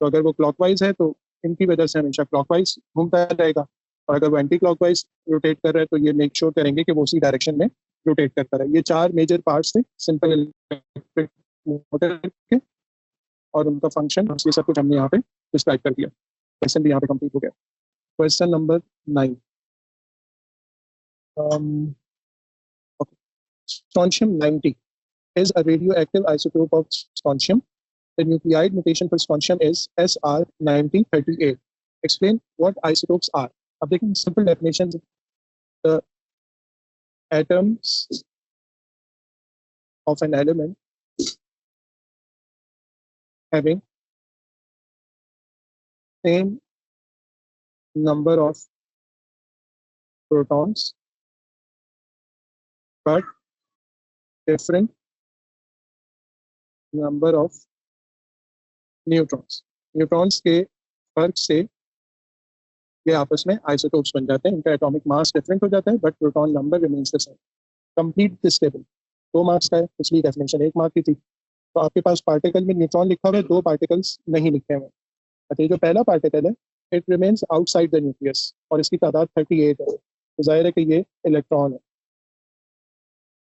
तो अगर वो क्लॉकवाइज है तो इनकी वजह से हमेशा क्लॉकवाइज घूमता रहेगा, और अगर वो एंटी क्लॉकवाइज रोटेट कर रहा है तो ये मेक श्योर करेंगे कि वो उसी डायरेक्शन में रोटेट करता रहे। ये चार मेजर पार्ट्स थे सिंपल इलेक्ट्रिक मोटर के, और उनका फंक्शन ये सब कुछ हमने यहाँ पे डिस्क्राइब कर दिया। क्वेश्चन भी यहाँ पे कंप्लीट हो गया। Question number 9, strontium 90 is a radioactive isotope of strontium. The nuclide notation for strontium is Sr9038. Explain what isotopes are. अब देखें simple definitions. The atoms of an element having same number of protons but different number of neutrons. Neutrons के फर्क से ये आपस में आइसोटोप्स बन जाते हैं। इनका एटॉमिक मास डिफरेंट हो जाता है but proton number remains the same. Complete this table 2 marks का है, पिछली डेफिनेशन 1 मार्क की थी। तो आपके पास पार्टिकल में न्यूट्रॉन लिखा हुआ है, 2 पार्टिकल्स नहीं लिखे हुए। अच्छा, ये जो पहला पार्टिकल है it remains outside the nucleus और इसकी तादाद 38 है, तो जाहिर है कि ये इलेक्ट्रॉन है।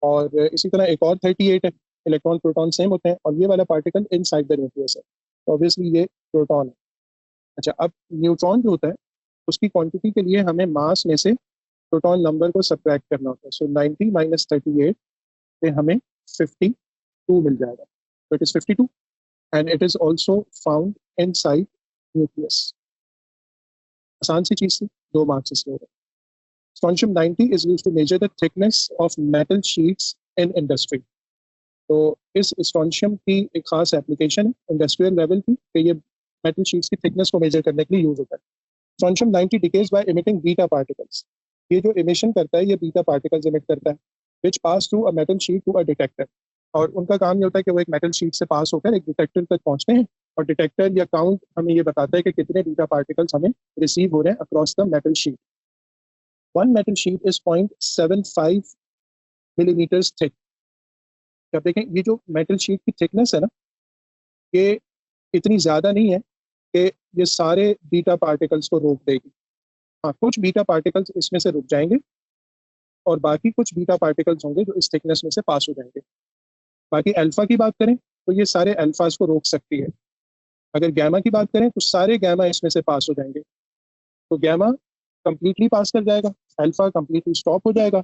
और इसी तरह एक और 38 है, इलेक्ट्रॉन प्रोटॉन सेम होते हैं, और ये वाला पार्टिकल इनसाइड द न्यूक्लियस है, तो ऑब्वियसली ये प्रोटॉन है। अच्छा, अब न्यूट्रॉन जो होता है उसकी क्वांटिटी के लिए हमें मास में से प्रोटॉन नंबर को सब्ट्रैक्ट करना होता है। सो 90 माइनस 38 से हमें 52 मिल जाएगा। तो it is 52 and it is also found inside nucleus. आसान सी चीज थी, 2 मार्क्स इसके हो गए। Strontium 90 is used to measure the thickness of metal sheets in industry. तो इस स्ट्रॉन्शियम की एक खास एप्लीकेशन है इंडस्ट्रियल लेवल की, कि ये मेटल शीट्स की थिकनेस को मेजर करने के लिए यूज होता है। Strontium 90 decays by emitting beta particles. ये जो इमिशन करता है ये बीटा पार्टिकल्स इमिट करता है, which pass through a metal sheet to a detector. और उनका काम ये होता है कि वो एक मेटल शीट से पास होकर एक डिटेक्टर तक पहुंचते हैं, और डिटेक्टर या काउंट हमें ये बताता है कि कितने बीटा पार्टिकल्स हमें रिसीव हो रहे हैं across the metal sheet. One metal sheet is 0.75 millimetres thick. जब देखें ये जो मेटल शीट की थिकनेस है ना, ये इतनी ज़्यादा नहीं है कि ये सारे बीटा पार्टिकल्स को रोक देगी। हाँ, कुछ बीटा पार्टिकल्स इसमें से रुक जाएंगे और बाकी कुछ बीटा पार्टिकल्स होंगे जो इस थिकनेस में से पास हो जाएंगे। बाकी अल्फा की बात करें तो ये सारे अल्फाज को रोक सकती है। अगर गैमा की बात करें तो सारे गैमा इसमें से पास हो जाएंगे। तो गैमा कंप्लीटली पास कर जाएगा, अल्फा कंप्लीटली स्टॉप हो जाएगा,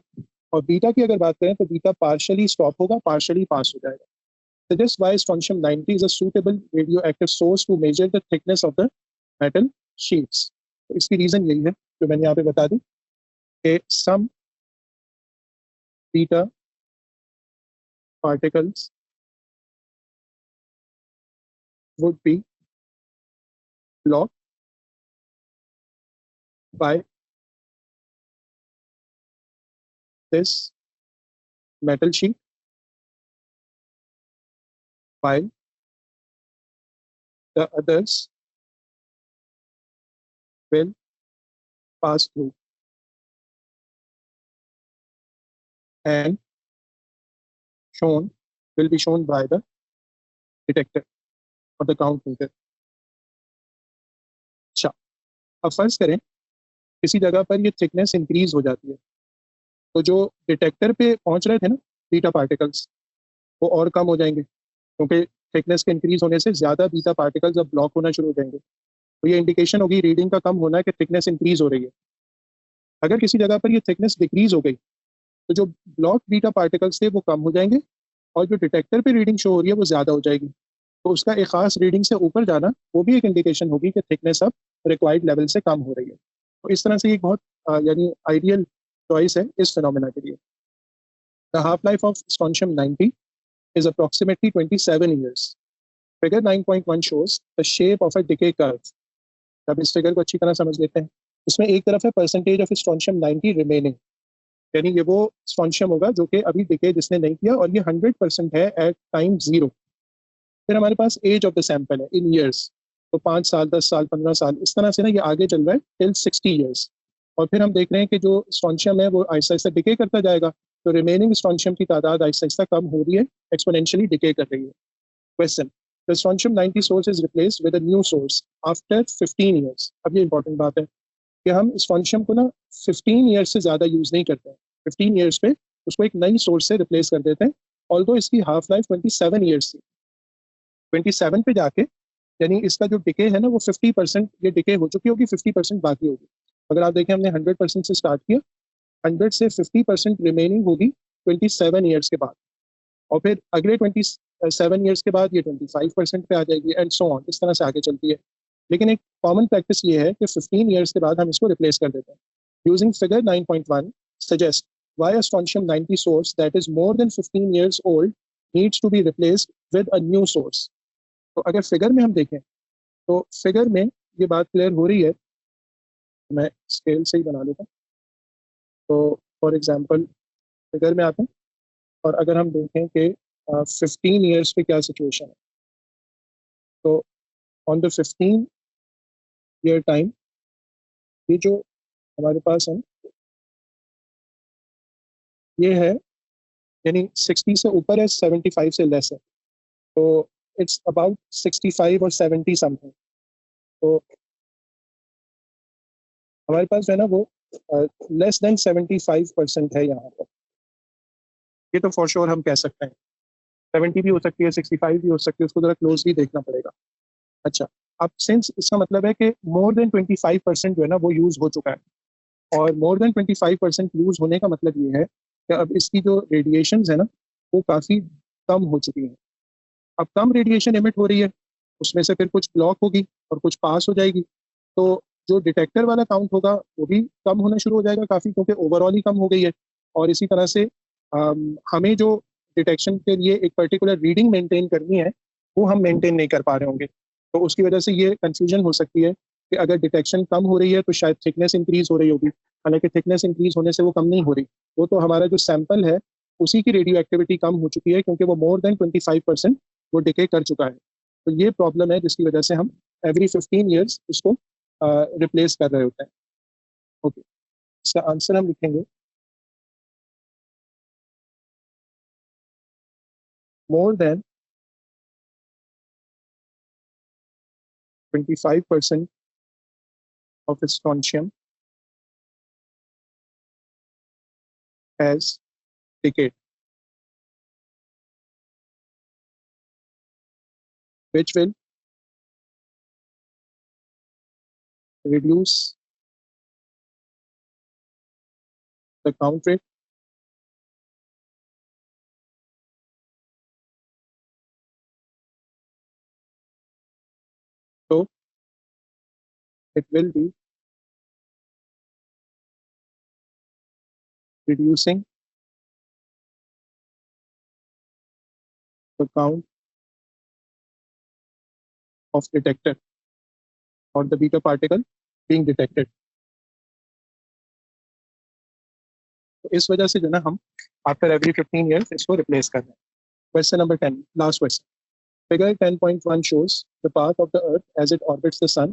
और बीटा की अगर बात करें तो बीटा पार्शियली स्टॉप होगा, पार्शियली पास हो जाएगा। So this why strontium 90 is a suitable radioactive source to measure the thickness of the metal sheets. तो इसकी रीजन यही है जो मैंने यहाँ पे बता दी कि some beta particles would be block by this metal sheet while the others will pass through and shown will be shown by the detector or the count meter. अच्छा, अब फर्ज करें किसी जगह पर ये थिकनेस इंक्रीज हो जाती है, तो जो डिटेक्टर पे पहुंच रहे थे ना बीटा पार्टिकल्स, वो और कम हो जाएंगे, क्योंकि थिकनेस के इंक्रीज होने से ज्यादा बीटा पार्टिकल्स अब ब्लॉक होना शुरू हो जाएंगे। तो ये इंडिकेशन होगी रीडिंग का कम होना है कि थिकनेस इंक्रीज हो रही है। अगर किसी जगह पर ये थिकनेस डिक्रीज हो गई, तो जो ब्लॉक बीटा पार्टिकल्स थे वो कम हो जाएंगे और जो डिटेक्टर पे रीडिंग शो हो रही है वो ज्यादा हो जाएगी। तो उसका एक खास रीडिंग से ऊपर जाना वो भी एक इंडिकेशन होगी कि थिकनेस अब रिक्वायर्ड लेवल से कम हो रही है। तो इस तरह से एक बहुत यानी आइडियल चॉइस है इस फिनोमेना के लिए। The half life of strontium 90 is approximately 27 years. Figure 9.1 shows the shape of a decay curve. अब इस फिगर को अच्छी तरह समझ लेते हैं। इसमें एक तरफ है परसेंटेज ऑफ स्ट्रोंशियम 90 रिमेनिंग, यानी ये वो स्ट्रोंशियम होगा जो कि अभी डिके जिसने नहीं किया, और ये 100% है एट टाइम 0। फिर हमारे पास एज ऑफ द सैंपल है इन ईयर्स, तो 5 साल, 10 साल, 15 साल, इस तरह से ना ये आगे चल रहा है टिल 60 ईयर्स। और फिर हम देख रहे हैं कि जो स्ट्रोंशियम है वो आहिस्ता आहिस्ता डिके करता जाएगा, तो रिमेनिंग स्ट्रोंशियम की तादाद आहिस्ता आहिस्ता कम हो रही है, एक्सपोनेंशियली डिके कर रही है। Question, the strontium 90 source is replaced with a new source after 15 years. अब ये इंपॉर्टेंट बात है कि हम स्ट्रोंशियम को ना 15 ईयर्स से ज़्यादा यूज़ नहीं करते हैं। 15 ईयर्स पे उसको एक नई सोर्स से रिप्लेस कर देते हैं, ऑल्दो इसकी हाफ लाइफ 27 ईयर्स थी। 27 पे जाके यानी इसका जो डिके है ना वो 50% ये डिके हो चुकी होगी, 50% बाकी होगी। अगर आप देखें हमने 100% से स्टार्ट किया, 100 से 50% रिमेनिंग होगी 27 ईयर्स के बाद, और फिर अगले 27 ईयर्स के बाद ये 25% पे आ जाएगी एंड सो ऑन, इस तरह से आगे चलती है। लेकिन एक कॉमन प्रैक्टिस ये है कि 15 ईयर्स के बाद हम इसको रिप्लेस कर देते हैं। Using figure 9.1 suggest why a strontium 90 source that is more than 15 years old needs to be replaced with a new source. तो अगर फिगर में हम देखें तो फिगर में ये बात क्लियर हो रही है। मैं स्केल से ही बना लेता हूँ। तो फॉर एग्जांपल फिगर में आते हैं और अगर हम देखें कि 15 ईयर्स पे क्या सिचुएशन है, तो ऑन द 15 ईयर टाइम ये जो हमारे पास है ये है, यानी 60 से ऊपर है, 75 से लेस है, तो इट्स अबाउट 65 और 70 समथिंग। तो हमारे पास जो है ना वो लेस देन 75% है यहाँ पर। ये तो फॉर श्योर हम कह सकते हैं, 70 भी हो सकती है, 65 भी हो सकती है, उसको जरा क्लोजली देखना पड़ेगा। अच्छा, अब सिंस इसका मतलब है कि मोर देन 25% जो है ना वो यूज हो चुका है, और मोर देन 25% यूज होने का मतलब ये है कि अब इसकी जो रेडिएशन है ना वो काफ़ी कम हो चुकी है। अब कम रेडिएशन एमिट हो रही है, उसमें से फिर कुछ ब्लॉक होगी और कुछ पास हो जाएगी, तो जो डिटेक्टर वाला काउंट होगा वो भी कम होना शुरू हो जाएगा काफ़ी, क्योंकि ओवरऑल ही कम हो गई है। और इसी तरह से हमें जो डिटेक्शन के लिए एक पर्टिकुलर रीडिंग मेंटेन करनी है वो हम मेंटेन नहीं कर पा रहे होंगे। तो उसकी वजह से ये कंफ्यूजन हो सकती है कि अगर डिटेक्शन कम हो रही है तो शायद थिकनेस इंक्रीज हो रही होगी, हालांकि थिकनेस इंक्रीज होने से वो कम नहीं हो रही। वो तो हमारा जो सैंपल है उसी की रेडियो एक्टिविटी कम हो चुकी है, क्योंकि वो मोर देन 25% वो डिके कर चुका है। तो ये प्रॉब्लम है जिसकी वजह से हम एवरी 15 ईयर्स इसको रिप्लेस कर रहे होते हैं। ओके, इसका आंसर हम लिखेंगे more than 25% of strontium has decayed, which will reduce the count rate so it will be reducing the count of detector और the beta particle being detected. तो इस वजह से जो ना हम आफ्टर एवरी 15 ईयर्स इसको रिप्लेस कर रहे हैं। Question number 10, last question. Figure 10.1 shows the path of the Earth as it orbits the Sun.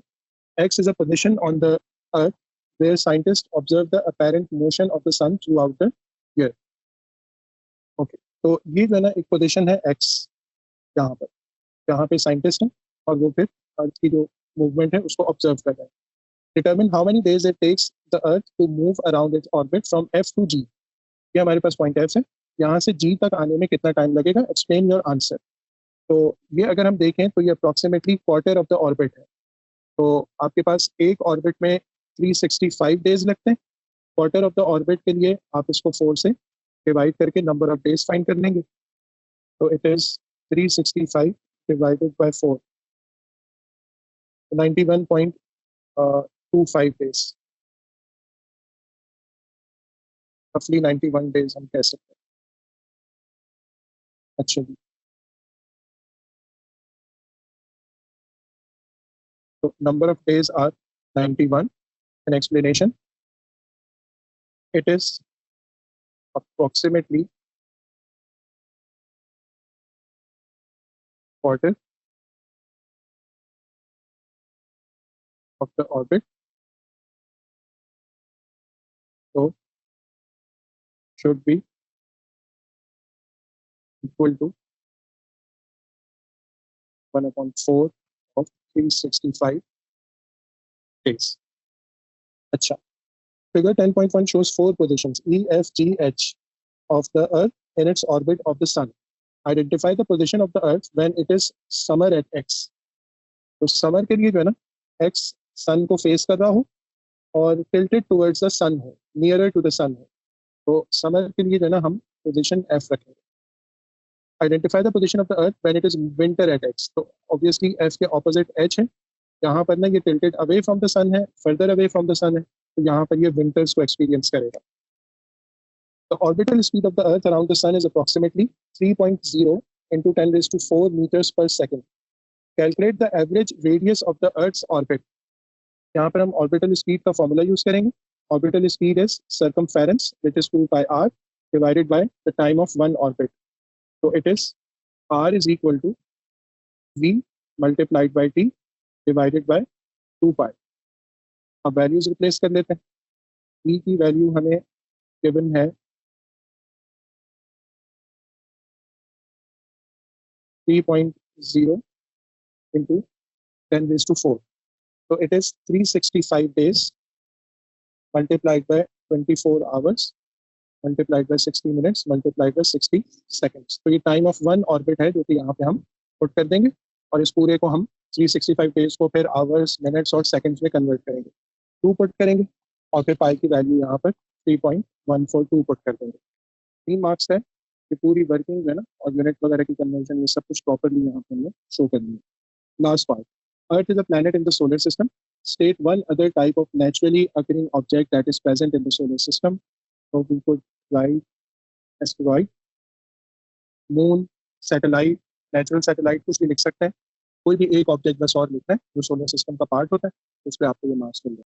X is a position on the Earth where scientists observe the apparent motion of the Sun throughout the year. Okay, तो ये जो है ना एक पोजीशन है X, यहाँ पर जहाँ पे साइंटिस्ट हैं और वो फिर अर्थ की जो मूवमेंट है उसको ऑब्जर्व कर रहे हैं। Determine how many days it takes the earth to move around its orbit from F to G। ये हमारे पास पॉइंट F है, यहाँ से G तक आने में कितना टाइम लगेगा, एक्सप्लेन योर आंसर। तो ये अगर हम देखें तो ये approximately quarter of the orbit है। तो आपके पास एक ऑर्बिट में 365 डेज लगते हैं। क्वार्टर ऑफ द ऑर्बिट के लिए आप इसको 4 से डिवाइड करके नंबर ऑफ डेज फाइंड कर लेंगे। तो it is 365 divided by 4, 91.25 days, रफली 91 डेज हम कह सकते हैं। अच्छा जी, so number of days are 91. An explanation, it is approximately quarter of the orbit, so should be equal to 1/4 of 365 days. अच्छा, figure 10.1 shows 4 positions E, F, G, H of the Earth in its orbit of the Sun. Identify the position of the Earth when it is summer at X. तो समर के लिए जो है ना X सन को फेस कर रहा हो और tilted towards the sun हो, nearer to the sun हो, तो समर के लिए जो है ना हम पोजीशन F रखेंगे। Identify the position of the Earth when it is winter at X. तो obviously F के opposite H है, यहाँ पर ना ये tilted away from the sun है, further away from the sun है, तो यहाँ पर ये winters को experience करेगा। The orbital speed of the Earth around the sun is approximately 3.0 into 10 raised to 4 meters per second. Calculate the average radius of the Earth's orbit. यहाँ पर हम orbital speed का formula यूज करेंगे। Orbital speed is circumference, which is 2 pi r divided by the time of one orbit. So it is r is equal to v multiplied by t divided by 2 pi. अब वैल्यूज रिप्लेस कर लेते हैं। v की वैल्यू हमें गिवन है 3.0 into 10 raised to 4. So it is 365 days multiplied by 24 hours multiplied by 60 minutes multiplied by 60 seconds. तो ये टाइम ऑफ वन ऑर्बिट है जो कि यहाँ पे हम पुट कर देंगे और इस पूरे को हम 365 डेज को फिर आवर्स, मिनट्स और सेकंड्स में कन्वर्ट करेंगे। 2 पुट करेंगे और फिर पाई की वैल्यू यहाँ पर 3.142 पुट कर देंगे। 3 मार्क्स है कि पूरी वर्किंग है ना और यूनिट वगैरह की कन्वर्जन ये सब कुछ प्रॉपरली यहाँ पे हमने शो कर दिया। Last part, earth is a planet in the solar system. State one other type of naturally occurring object that is present in the solar system. So we could write asteroid, moon, satellite, natural satellite कुछ भी लिख सकते हैं। कोई भी एक ऑब्जेक्ट बस और लिखना है जो सोलर सिस्टम का पार्ट होता है, उस पर आपको ये मार्क्स मिल जाए।